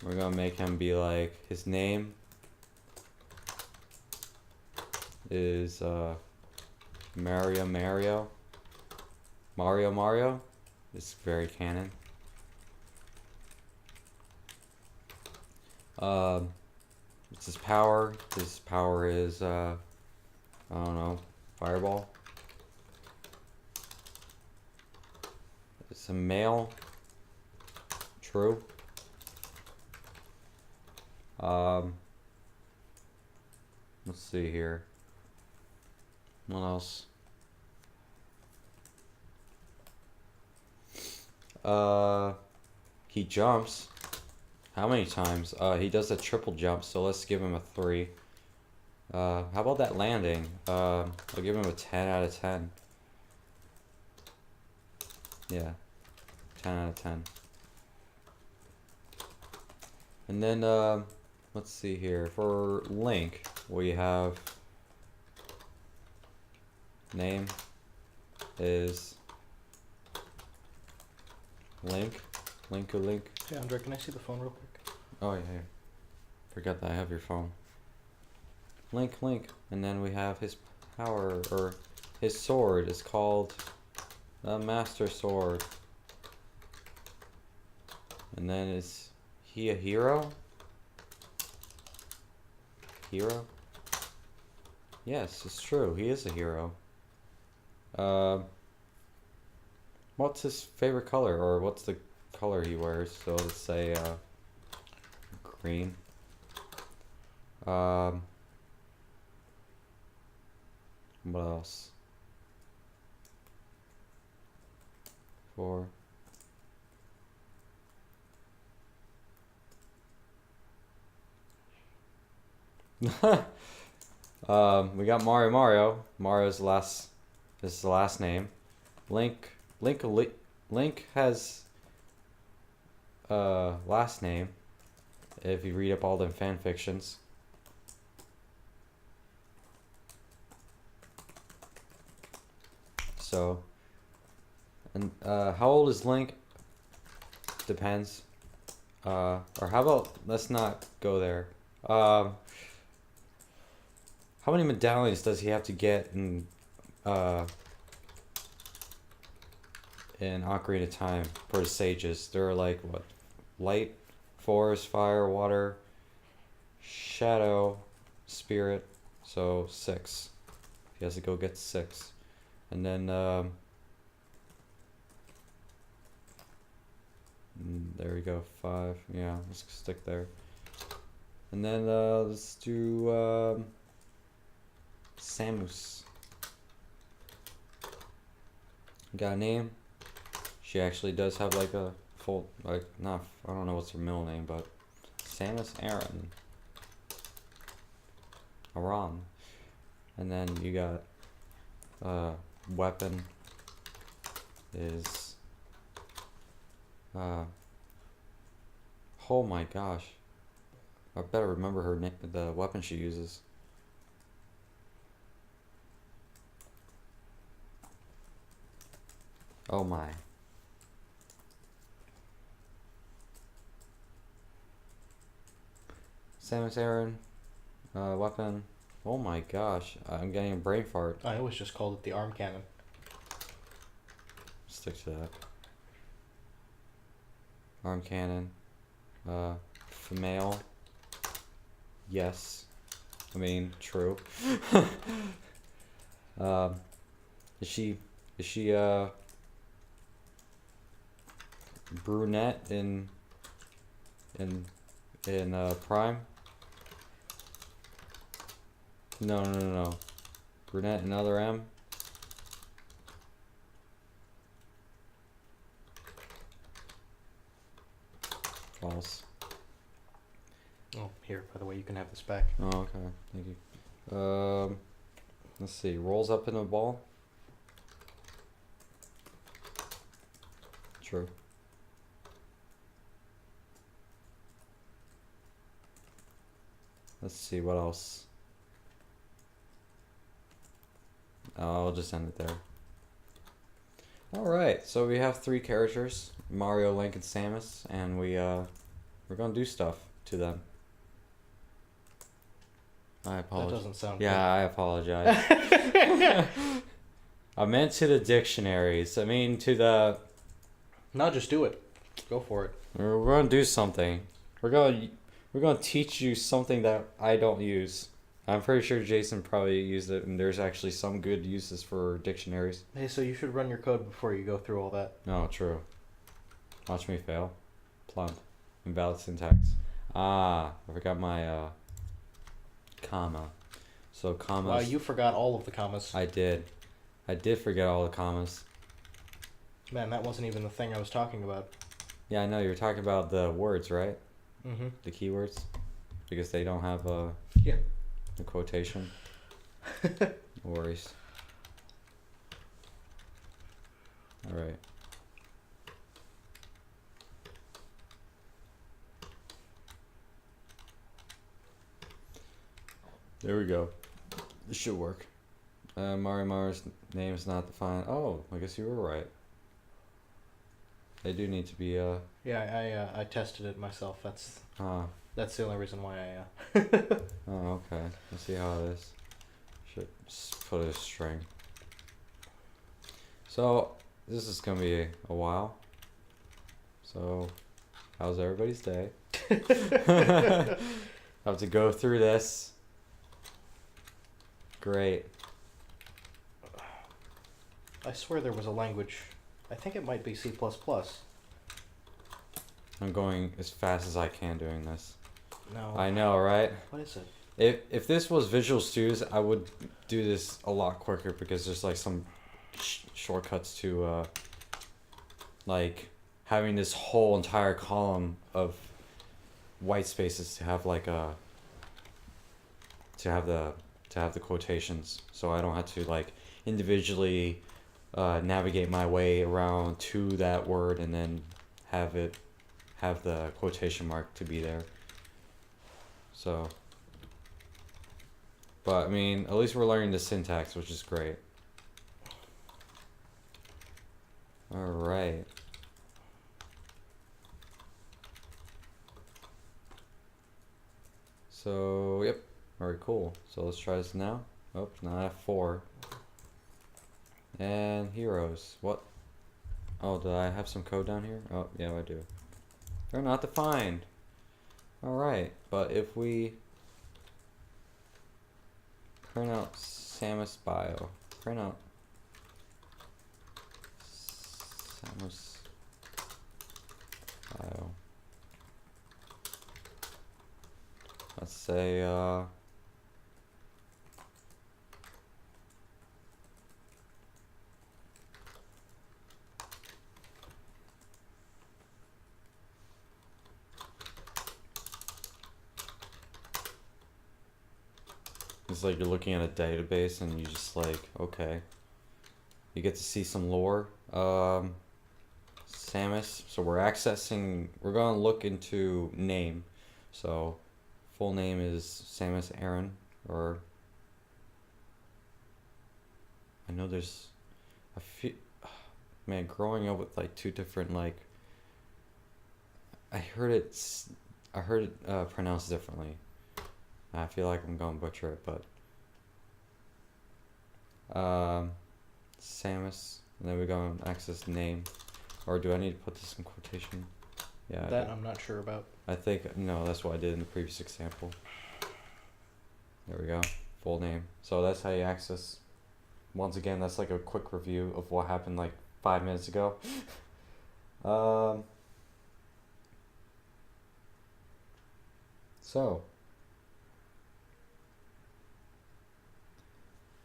We're gonna make him be like, his name is Mario. It's very canon. What's his power? His power is I don't know, fireball. It's a male. True. Let's see here. What else? He jumps. How many times? He does a triple jump, so let's give him a 3. How about that landing? I'll give him a 10 out of 10. Yeah, 10 out of 10. And then, let's see here. For Link, we have name is Link. Link. Hey, Andre, can I see the phone real quick? Oh, yeah. Forgot that I have your phone. Link. And then we have his power, or his sword is called the Master Sword. And then is he a hero? Hero? Yes, it's true. He is a hero. What's his favorite color, or what's the color he wears? So let's say green. What else? 4. We got Mario. Mario's last. This is the last name. Link has last name. If you read up all the fan fictions. So, and how old is Link? Depends. Or how about, let's not go there. How many medallions does he have to get in Ocarina of Time for the sages? There are like, what? Light, forest, fire, water, shadow, spirit. So 6. He has to go get 6. And then there we go, 5. Yeah, let's stick there. And then let's do Samus. Got a name. She actually does have like a full, like, not, I don't know what's her middle name, but Samus Aran. And then you got weapon is Oh my gosh. I better remember her name, the weapon she uses. Oh my. Samus Aran, weapon. Oh my gosh, I'm getting a brain fart. I always just called it the arm cannon. Stick to that. Arm cannon. Female. Yes. I mean, true. um, is she brunette in Prime? No. Brunette in other M? False. Oh, here, by the way, you can have this back. Oh, okay. Thank you. Let's see. Rolls up in the ball. True. Let's see, what else? I'll just end it there. Alright, so we have 3 characters, Mario, Link, and Samus, and we're gonna do stuff to them. I apologize. That doesn't sound Yeah, I apologize. I meant to the dictionaries. I mean to the... No, just do it. Go for it. We're gonna do something. We're gonna teach you something that I don't use. I'm pretty sure Jason probably used it, and there's actually some good uses for dictionaries. Hey, so you should run your code before you go through all that. No, true. Watch me fail. Plump. Invalid syntax. Ah, I forgot my comma. So commas. Wow, you forgot all of the commas. I did forget all the commas. Man, that wasn't even the thing I was talking about. Yeah, I know you were talking about the words, right? Mm-hmm. The keywords, because they don't have a quotation. No worries. All right. There we go. This should work. Mari's name is not defined. Oh, I guess you were right. They do need to be Yeah, I tested it myself. That's the only reason why I Oh, okay. Let's see how it is. Should just put a string. So this is gonna be a while. So how's everybody's day? I have to go through this. Great. I swear there was a language. I think it might be C++. I'm going as fast as I can doing this. No. I know, right? What is it? If this was Visual Studios, I would do this a lot quicker because there's like some shortcuts to like having this whole entire column of white spaces to have like a to have the quotations, so I don't have to like individually navigate my way around to that word and then have the quotation mark to be there. So, but I mean, at least we're learning the syntax, which is great. All right. So, yep. Very cool. So let's try this now. Oh, now I have 4. And heroes. What? Oh, do I have some code down here? Oh, yeah, I do. They're not defined. Alright, but if we print out Samus bio, print out Samus bio. Let's say, it's like you're looking at a database and you just like, okay. You get to see some lore. Samus. So we're accessing. We're gonna look into name. So full name is Samus Aran, or I know there's a few. Man, growing up with like two different like. I heard it pronounced differently. I feel like I'm gonna butcher it, but Samus, and then we go and access name, or do I need to put this in quotation? Yeah. That I'm not sure about. I think no, that's what I did in the previous example. There we go, full name. So that's how you access. Once again, that's like a quick review of what happened like 5 minutes ago. So.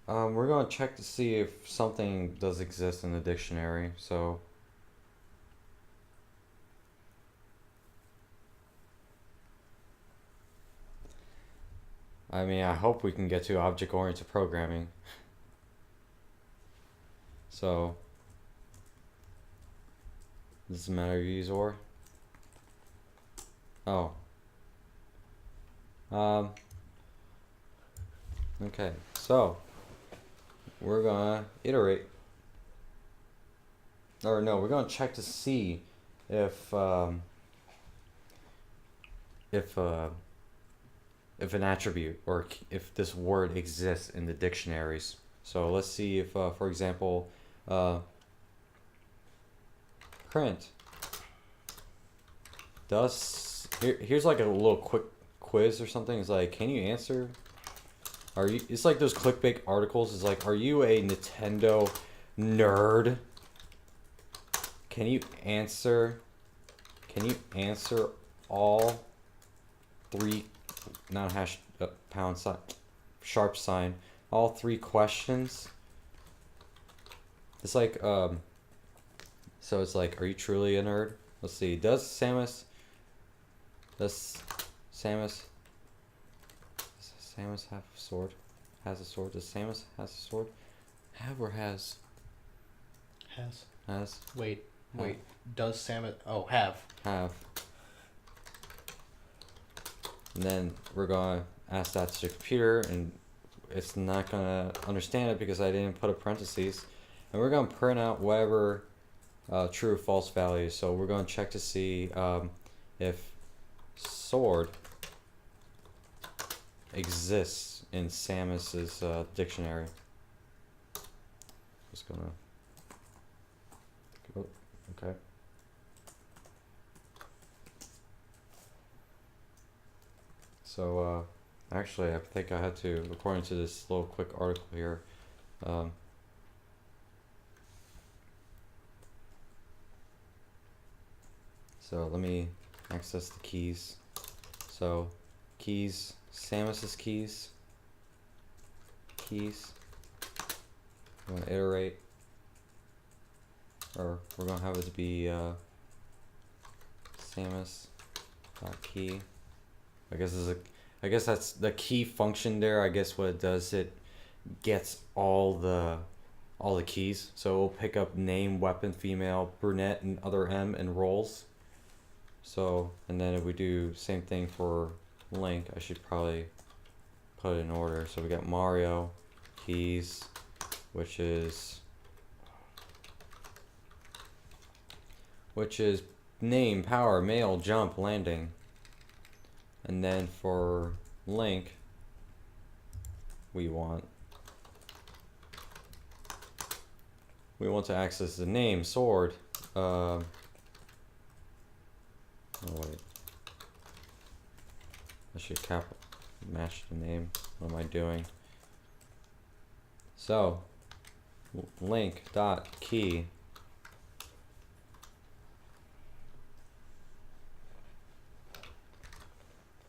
We're going to check to see if something does exist in the dictionary. So, I mean, I hope we can get to object-oriented programming. So, does it matter if you use OR? Oh. Okay, so we're gonna iterate, or no, we're gonna check to see if if an attribute or if this word exists in the dictionaries. So let's see if, for example, print does. Here's like a little quick quiz or something. It's like, can you answer? Are you? It's like those clickbait articles. It's like, are you a Nintendo nerd? Can you answer? Can you answer all three? Not hash pound sign, sharp sign. All three questions. It's like So it's like, are you truly a nerd? Let's see. Does Samus have a sword? Has a sword? Does Samus has a sword? Have or has? Has. Has. Wait. Does Samus... Oh, have. Have. And then we're going to ask that to the computer, and it's not going to understand it because I didn't put a parentheses. And we're going to print out whatever true or false values. So we're going to check to see if sword exists in Samus's dictionary. Just gonna go. Okay. So actually, I think I had to, according to this little quick article here, so let me access the keys. So keys, Samus's keys. I'm gonna iterate, or we're gonna have it to be Samus.key. I guess that's the key function there. I guess what it does, it gets all the keys. So we'll pick up name, weapon, female, brunette, and other M and roles. So, and then if we do same thing for Link, I should probably put it in order. So we got Mario, keys, which is name, power, male, jump, landing. And then for Link, we want to access the name, sword. Oh wait, I should match the name. What am I doing? So link dot key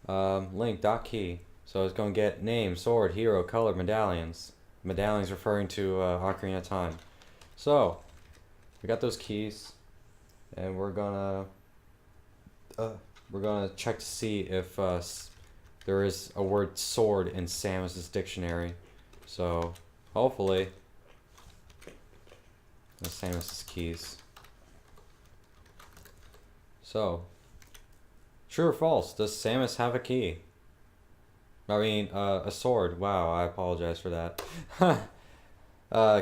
link dot key. So it's going to get name, sword, hero, color, medallions. Medallions referring to Ocarina of Time. So we got those keys, and we're gonna check to see if there is a word sword in Samus's dictionary. So hopefully, the Samus's keys. So, true or false? Does Samus have a key? I mean, a sword. Wow, I apologize for that.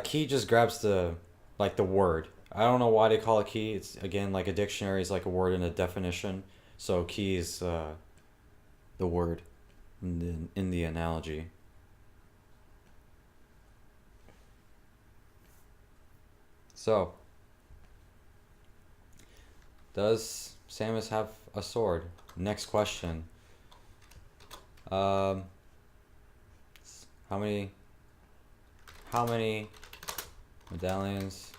Key just grabs the word. I don't know why they call it key. It's again like a dictionary is like a word in a definition. So key is the word in the analogy. So, does Samus have a sword? Next question. How many medallions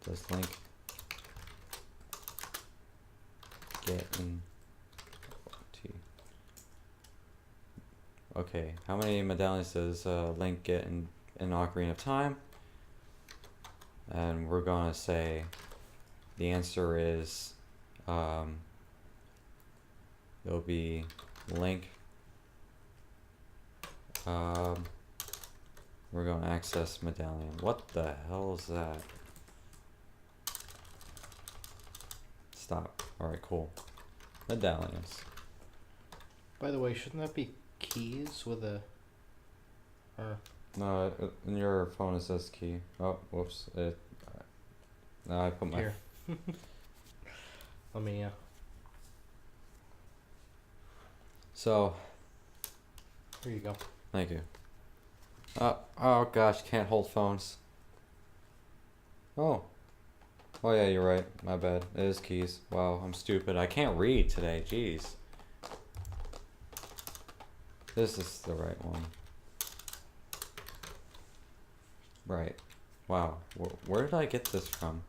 does Link get in T? Okay, how many medallions does Link get in Ocarina of Time? And we're gonna say the answer is it'll be Link. We're going to access medallion. What the hell is that? Stop. Alright, cool. Medallions. By the way, shouldn't that be keys with a... Or... No, in your phone it says key. Oh, whoops. No, I put my... Here. Let me, So... Here you go. Thank you. Oh gosh, can't hold phones. Oh. Oh yeah, you're right. My bad. It is keys. Wow, I'm stupid. I can't read today. Jeez. This is the right one. Right. Wow. Where did I get this from?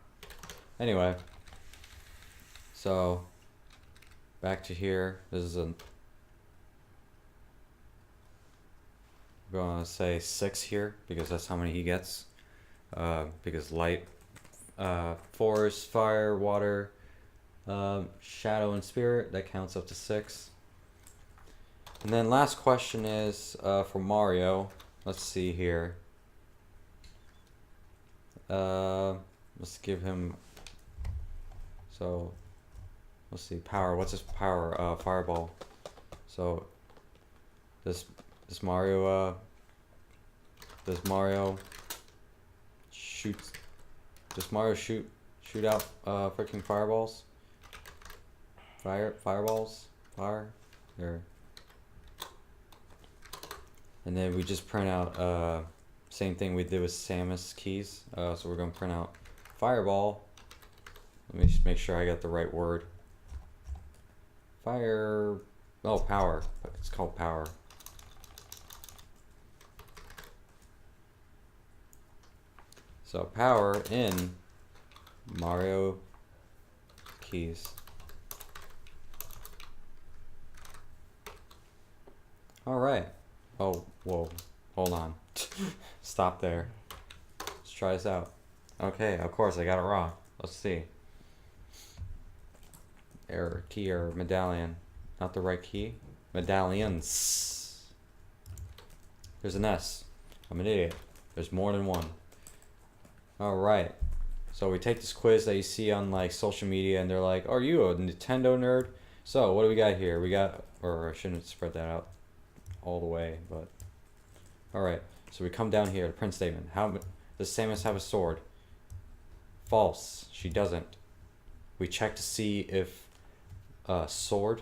Anyway. So, back to here. This is a... I'm gonna say 6 here because that's how many he gets. Because light, forest, fire, water, shadow, and spirit, that counts up to 6. And then last question is for Mario. Let's see here. Let's give him. So, let's see. Power. What's his power? Fireball. So, does Mario shoot? Does Mario shoot out freaking fireballs? Fireballs? Fire? There. And then we just print out same thing we did with Samus keys. So we're gonna print out fireball. Let me just make sure I got the right word. Fire. Oh, power. It's called power. So power in Mario keys. All right. Oh, whoa. Hold on. Stop there. Let's try this out. Okay, of course I got it wrong. Let's see. Error, key error, medallion. Not the right key. Medallions. There's an S. I'm an idiot. There's more than one. Alright. So we take this quiz that you see on like social media and they're like, are you a Nintendo nerd? So what do we got here? We got, or I shouldn't spread that out all the way, but alright. So we come down here to print statement. How does Samus have a sword? False. She doesn't. We check to see if sword,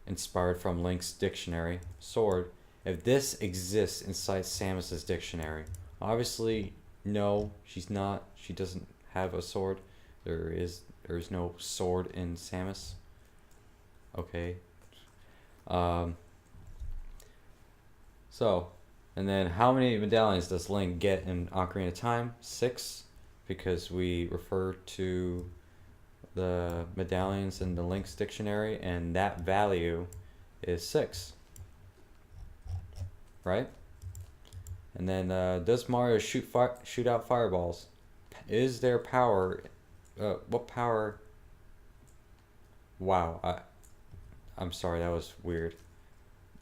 inspired from Link's dictionary, sword, if this exists inside Samus's dictionary. Obviously, no, she's not. She doesn't have a sword. There is no sword in Samus. Okay. So, and then how many medallions does Link get in Ocarina of Time? 6, because we refer to the medallions in the Link's dictionary, and that value is 6. Right? And then, does Mario shoot out fireballs? Is there power? What power? Wow, I'm sorry, that was weird.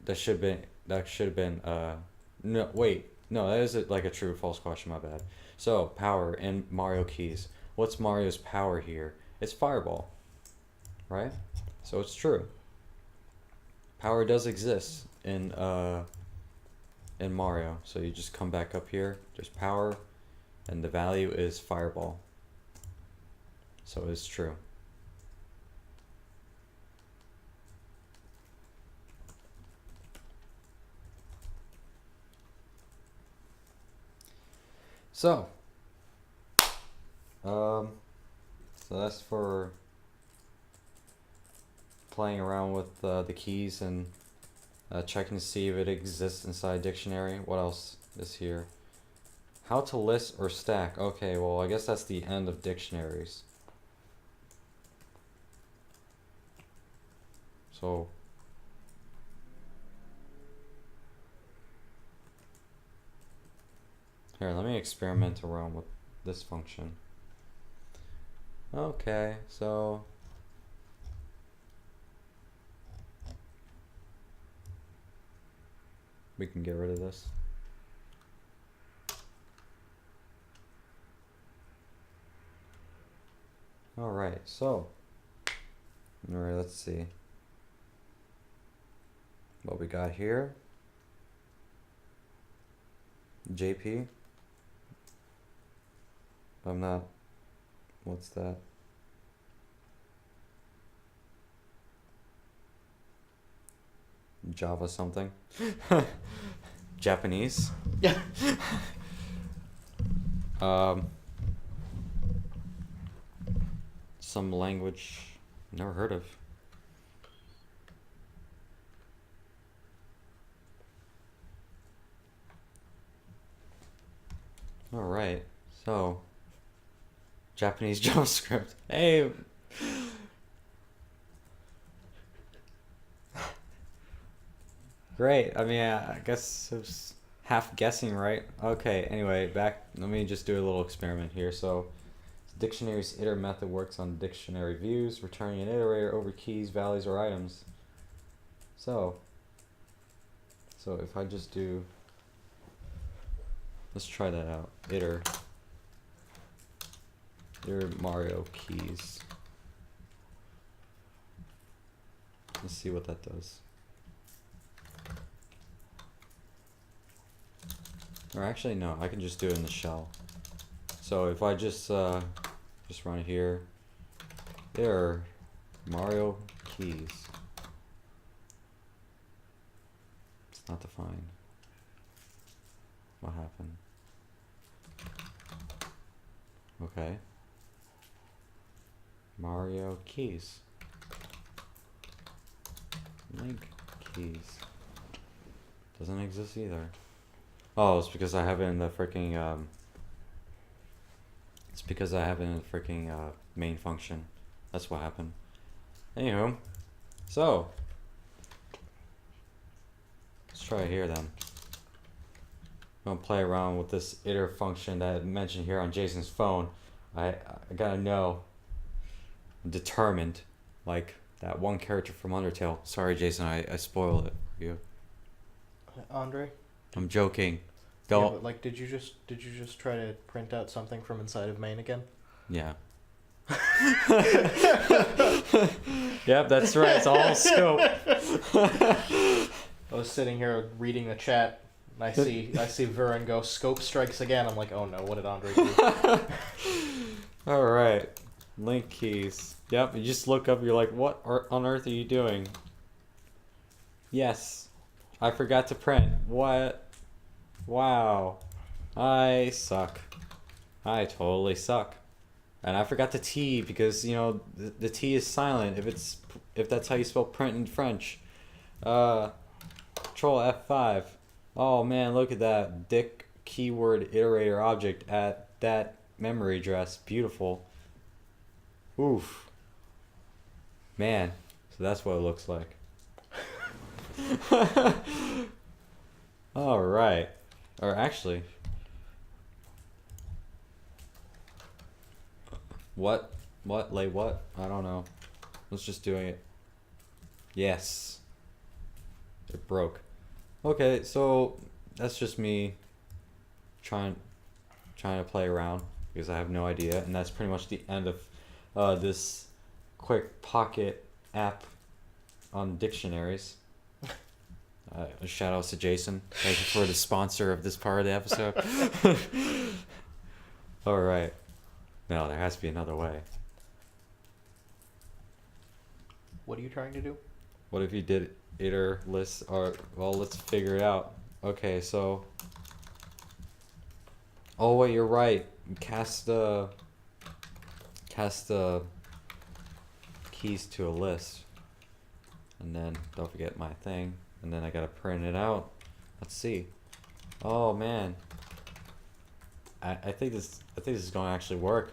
That should have been. No, wait, no, that is like a true or false question. My bad. So power and Mario keys. What's Mario's power here? it's fireball, right? So it's true. Power does exist in Mario. So you just come back up here, there's power, and the value is fireball. So it's true. So, so that's for playing around with the keys and checking to see if it exists inside a dictionary. What else is here? How to list or stack. Okay, well, I guess that's the end of dictionaries. So, here, let me experiment around with this function. Okay, so we can get rid of this. Alright, so alright, let's see what we got here. JP. I'm not. What's that? Java something. Japanese. Yeah. Some language never heard of. All right, so Japanese JavaScript. Hey. Great. I mean, I guess it was half guessing, right? Okay. Anyway, back. Let me just do a little experiment here. So, dictionary's iter method works on dictionary views, returning an iterator over keys, values, or items. So if I just do, let's try that out. Iter Mario keys. Let's see what that does. Or actually, no, I can just do it in the shell. So if I just run here, there, Mario keys. It's not defined. What happened? Okay. Mario keys. Link keys. Doesn't exist either. Oh, it's because I have it in the freaking main function. That's what happened. Anywho, so let's try it here then. I'm gonna play around with this iter function that I mentioned here on Jason's phone. I gotta know. I'm determined, like that one character from Undertale. Sorry, Jason, I spoiled it for you. Andre? I'm joking. Yeah, Don't. but like, did you just try to print out something from inside of main again? Yeah. Yep, that's right. It's all scope. I was sitting here reading the chat, and I see Viren go, scope strikes again. I'm like, oh no, what did Andre do? All right, link keys. Yep, you just look up. You're like, what on earth are you doing? Yes, I forgot to print. What? Wow, I suck. I totally suck. And I forgot the T because, you know, the T is silent if that's how you spell print in French. Control F5. Oh man, look at that. Dick keyword iterator object at that memory address. Beautiful. Oof. Man, so that's what it looks like. Alright. Or actually, what? Lay what? I don't know. Let's just do it. Yes. It broke. Okay, so that's just me trying to play around because I have no idea, and that's pretty much the end of this quick pocket app on dictionaries. A shout out to Jason. Thank you for the sponsor of this part of the episode. All right. No, there has to be another way. What are you trying to do? What if you did iter lists? Or well, let's figure it out. Okay, so. Oh wait, you're right. Cast the keys to a list, and then don't forget my thing, and then I gotta print it out. Let's see. Oh man. I think this is going to actually work.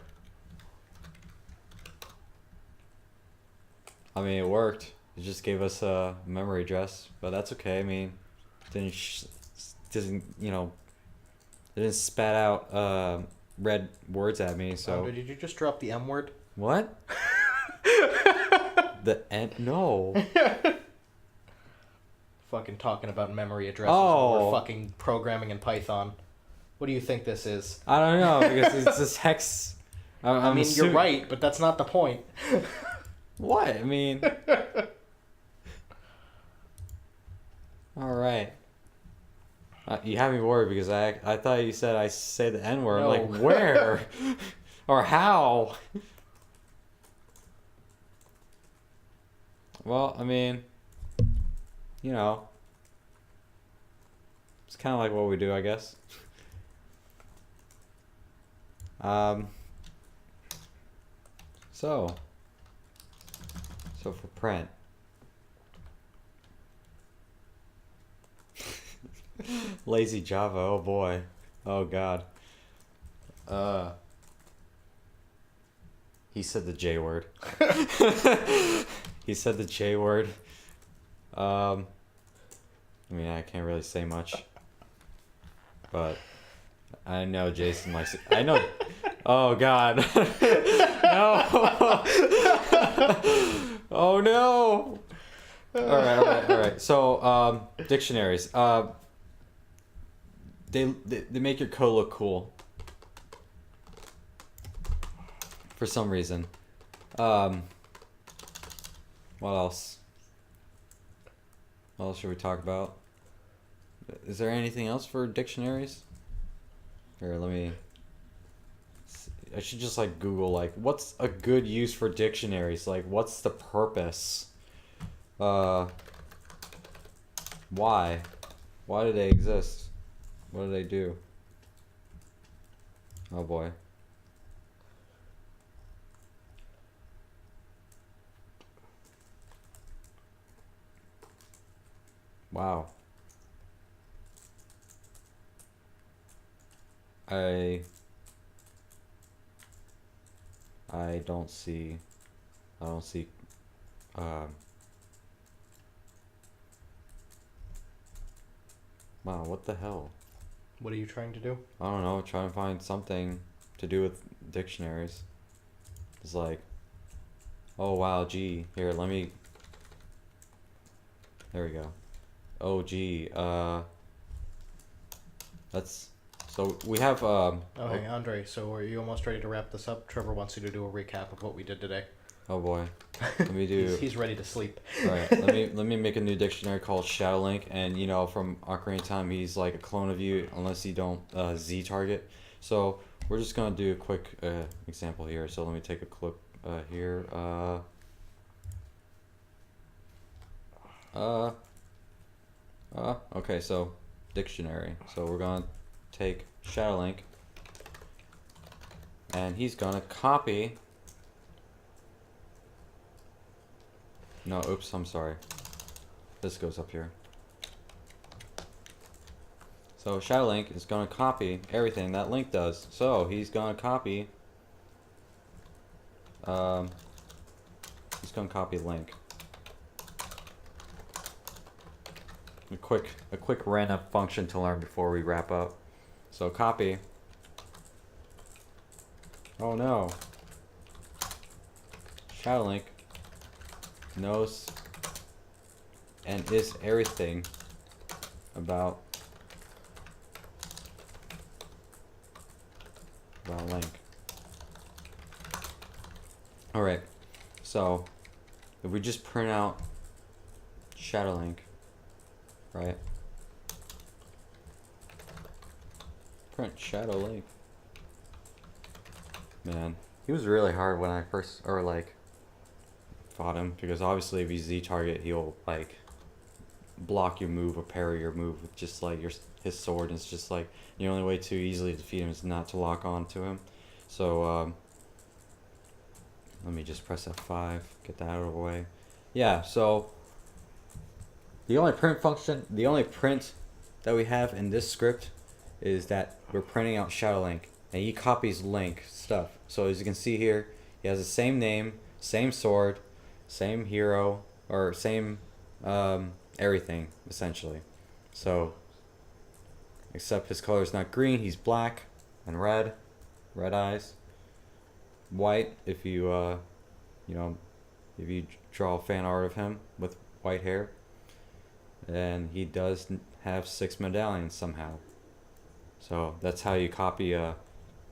I mean, it worked. It just gave us a memory address, but that's okay. I mean, doesn't it didn't spat out red words at me. So Did you just drop the M word? what? The N? No. Fucking talking about memory addresses. Oh. We're fucking programming in Python. What do you think this is? I don't know because it's this hex. I mean, you're right, but that's not the point. What? I mean. All right. You have me worried because I thought you said I say the N word. No. I'm like, where? Or how? Well, I mean, it's kind of like what we do, I guess. So for print. Lazy Java, oh boy. Oh god. He said the J word. He said the J word. I mean, I can't really say much. But I know Jason likes it. I know. Oh god. No. Oh no. All right. So, dictionaries. They make your code look cool. For some reason. What else? What else should we talk about? Is there anything else for dictionaries? Here, let me. I should just like Google like what's a good use for dictionaries? Like what's the purpose? Why? Why do they exist? What do they do? Oh boy. Wow. I don't see wow, what the hell? What are you trying to do? I don't know, trying to find something to do with dictionaries. It's like, oh wow, gee, here, let me, there we go. Oh gee, that's, so we have, Hey, Andre, so are you almost ready to wrap this up? Trevor wants you to do a recap of what we did today. oh boy, let me do. He's ready to sleep. All right, let me make a new dictionary called Shadowlink, and from Ocarina of Time, he's like a clone of you unless you don't Z target. So we're just gonna do a quick example here. So let me take a clip here. Okay, so dictionary. So we're gonna take Shadowlink, and he's gonna copy. No, oops, I'm sorry. This goes up here. So Shadowlink is going to copy everything that Link does. So he's going to copy Link. A quick random function to learn before we wrap up. So copy. Oh no. Shadowlink knows and is everything about Link. All right. So if we just print out shadow link, right? Print shadow link. Man, he was really hard when I first, or like, fought him, because obviously if he's Z target, he'll like block your move or parry your move with just like his sword. And it's just like the only way to easily defeat him is not to lock on to him. So let me just press F5, get that out of the way. Yeah, so the only print that we have in this script is that we're printing out Shadow Link, and he copies Link stuff. So as you can see here, he has the same name, same sword, same hero, or same everything essentially. So except his color is not green, he's black and red eyes, white if you you know, if you draw fan art of him with white hair. And he does have 6 medallions somehow. So that's how you copy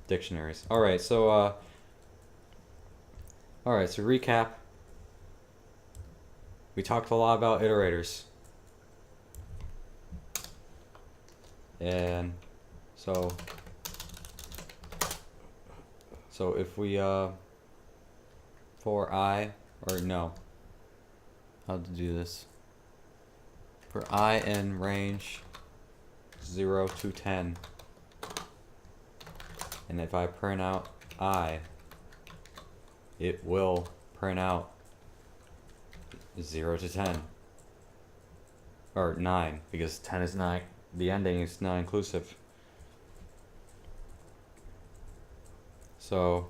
dictionaries. Alright, so recap. We talked a lot about iterators. And so if we for I, or no, how to do this? For I in range 0 to 10, and if I print out I, it will print out 0 to 10, or 9, because 10 is not, the ending is not inclusive. So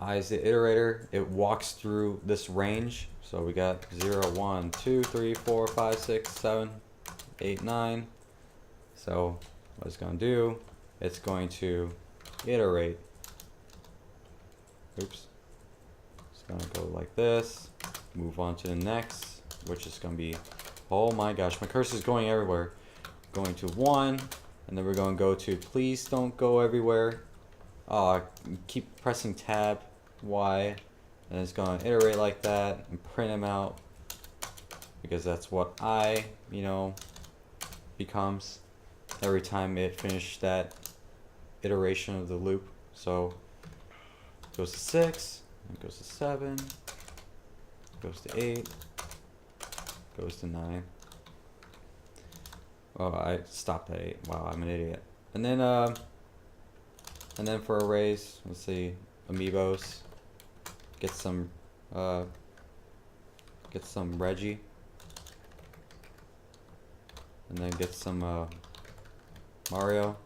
I is the iterator. It walks through this range. So we got 0, 1, 2, 3, 4, 5, 6, 7, 8, 9. So what it's going to do, it's going to iterate. Oops. It's going to go like this. Move on to the next, which is going to be, oh my gosh, my cursor is going everywhere. Going to 1, and then we're going to go to, please don't go everywhere. Keep pressing tab, Y, and it's going to iterate like that and print them out, because that's what I, becomes every time it finishes that iteration of the loop. So it goes to 6, it goes to 7, goes to 8, goes to 9. Oh, I stopped at 8. Wow, I'm an idiot. And then for arrays, let's see, amiibos, get some Reggie, and then get some Mario.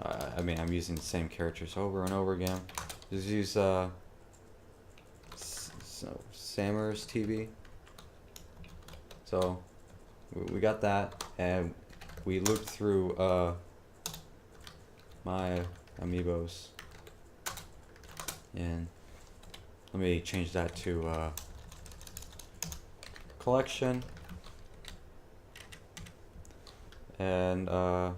I mean, I'm using the same characters over and over again. Just use Sammer's TV. So we got that, and we looped through my amiibos, and let me change that to collection, and we're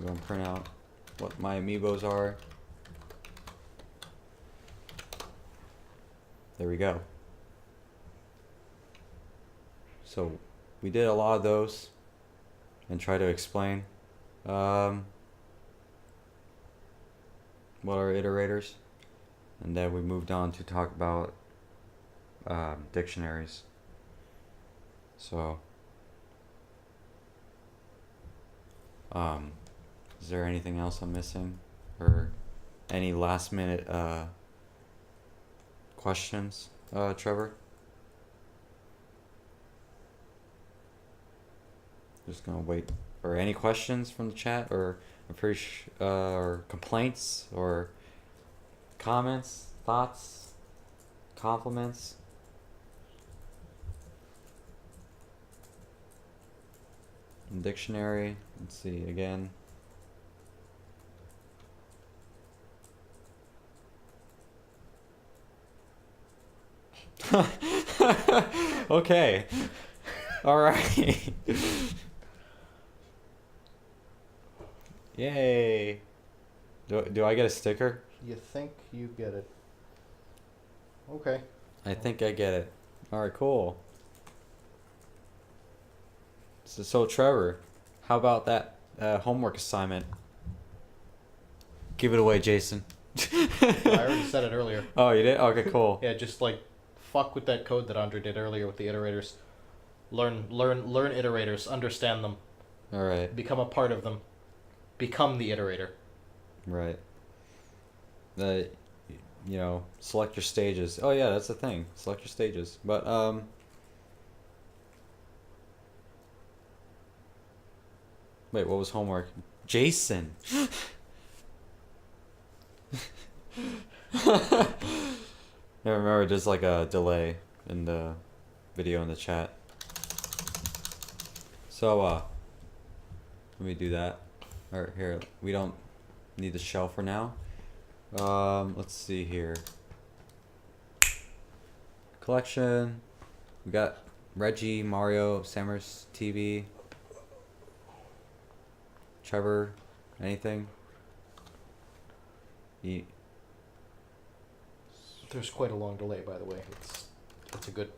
gonna print out what my amiibos are. There we go. So we did a lot of those and try to explain what are iterators, and then we moved on to talk about dictionaries. So is there anything else I'm missing, or any last minute questions, Trevor? Just gonna wait for any questions from the chat, or or complaints, or comments, thoughts, compliments. Dictionary. Let's see again. Okay. All right. Yay! Do I get a sticker? You think you get it? Okay. I think I get it. Alright, cool. So Trevor, how about that homework assignment? Give it away, Jason. I already said it earlier. Oh, you did? Okay, cool. Yeah, just like fuck with that code that Andre did earlier with the iterators. Learn iterators, understand them, Alright, become a part of them, become the iterator. right. You know, select your stages. Oh yeah, that's the thing. Select your stages. But wait, what was homework? Jason. Yeah, remember, there's like a delay in the video in the chat. So let me do that. Or here, we don't need the shell for now. Let's see here. Collection. We got Reggie, Mario, Sammer's TV, Trevor, anything? There's quite a long delay, by the way. It's a good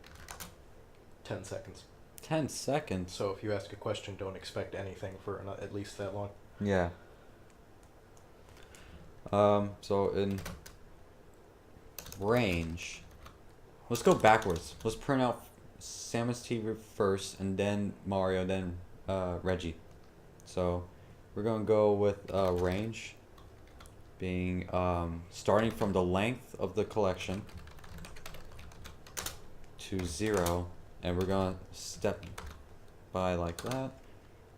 10 seconds. 10 seconds. So if you ask a question, don't expect anything for at least that long. Yeah. So in range, let's go backwards. Let's print out Samus TV first, and then Mario, then Reggie. So we're gonna go with range being starting from the length of the collection to 0, and we're gonna step by like that,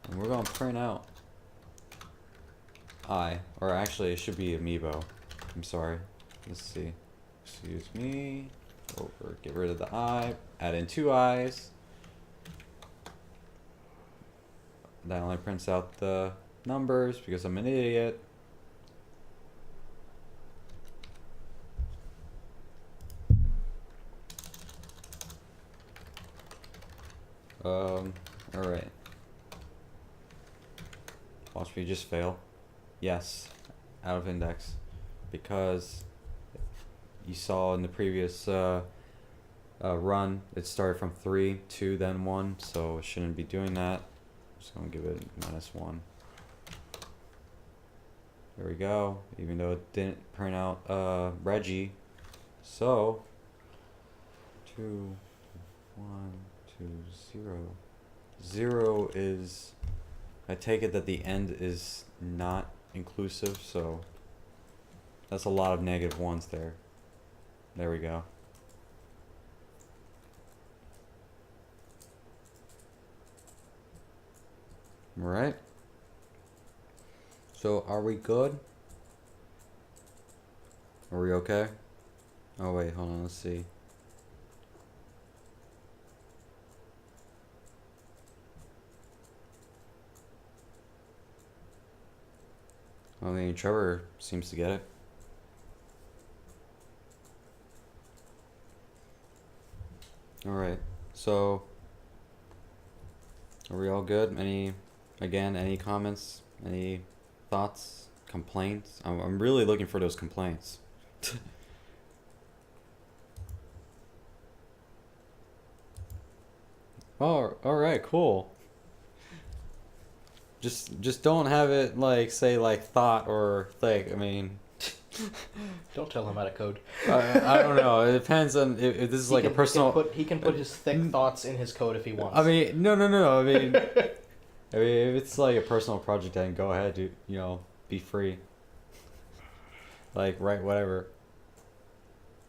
and we're gonna print out or actually it should be amiibo. I'm sorry. Let's see. Excuse me. Over. Get rid of the I. Add in 2 eyes. That only prints out the numbers because I'm an idiot. Alright. Watch me just fail. Yes, out of index, because you saw in the previous run it started from 3, 2, then 1, so it shouldn't be doing that. I'm just gonna give it -1. There we go. Even though it didn't print out Reggie, so 2, 1, 2, 0. 0 is, I take it that the end is not inclusive, so that's a lot of -1s there. There we go. Alright. So are we good? Are we okay? Oh wait, hold on, let's see. I mean, Trevor seems to get it. Alright, so are we all good? Any comments? Any thoughts? Complaints? I'm really looking for those complaints. Oh, alright, cool. Just don't have it like say like thought or think. I mean, Don't tell him how to code. I don't know. It depends on if this is like a personal. He can put his thick thoughts in his code if he wants. I mean, no. I mean, if it's like a personal project, then go ahead, dude. You know, be free. Like write whatever.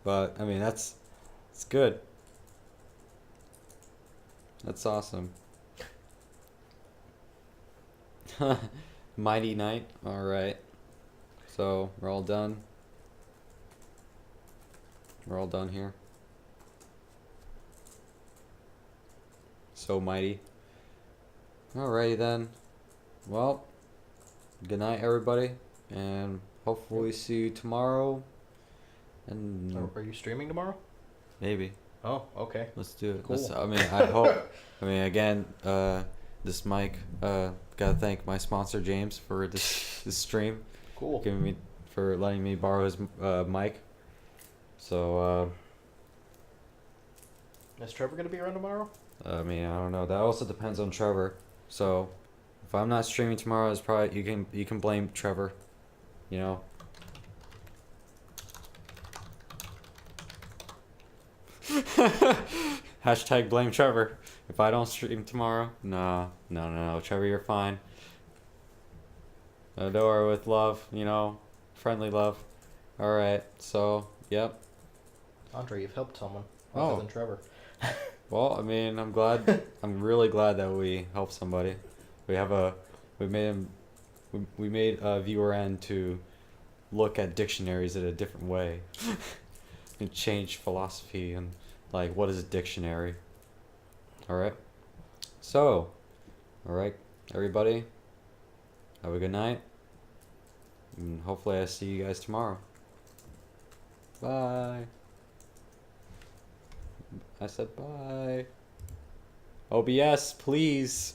But I mean, it's good. That's awesome. Mighty Knight. All right. So we're all done. We're all done here. So mighty. Alrighty then. Well, good night, everybody, and hopefully see you tomorrow. And Are you streaming tomorrow? maybe. Oh, okay. Let's do it. Cool. I mean, I hope. I mean, again, this mic. Gotta thank my sponsor James for this stream, Cool. giving me for letting me borrow his mic. So Is Trevor gonna be around tomorrow? I mean, I don't know. That also depends on Trevor. So if I'm not streaming tomorrow, it's probably you can blame Trevor. You know. Hashtag blame Trevor. If I don't stream tomorrow, no, Trevor, you're fine. Adore with love, you know, friendly love. All right, so yep. Andre, you've helped someone Oh. other than Trevor. Well, I mean, I'm glad. I'm really glad that we helped somebody. We have a, we made him, we made a viewer end to look at dictionaries in a different way, and change philosophy and like what is a dictionary. All right. So, all right, everybody. Have a good night. And hopefully, I see you guys tomorrow. Bye. I said bye. OBS, please.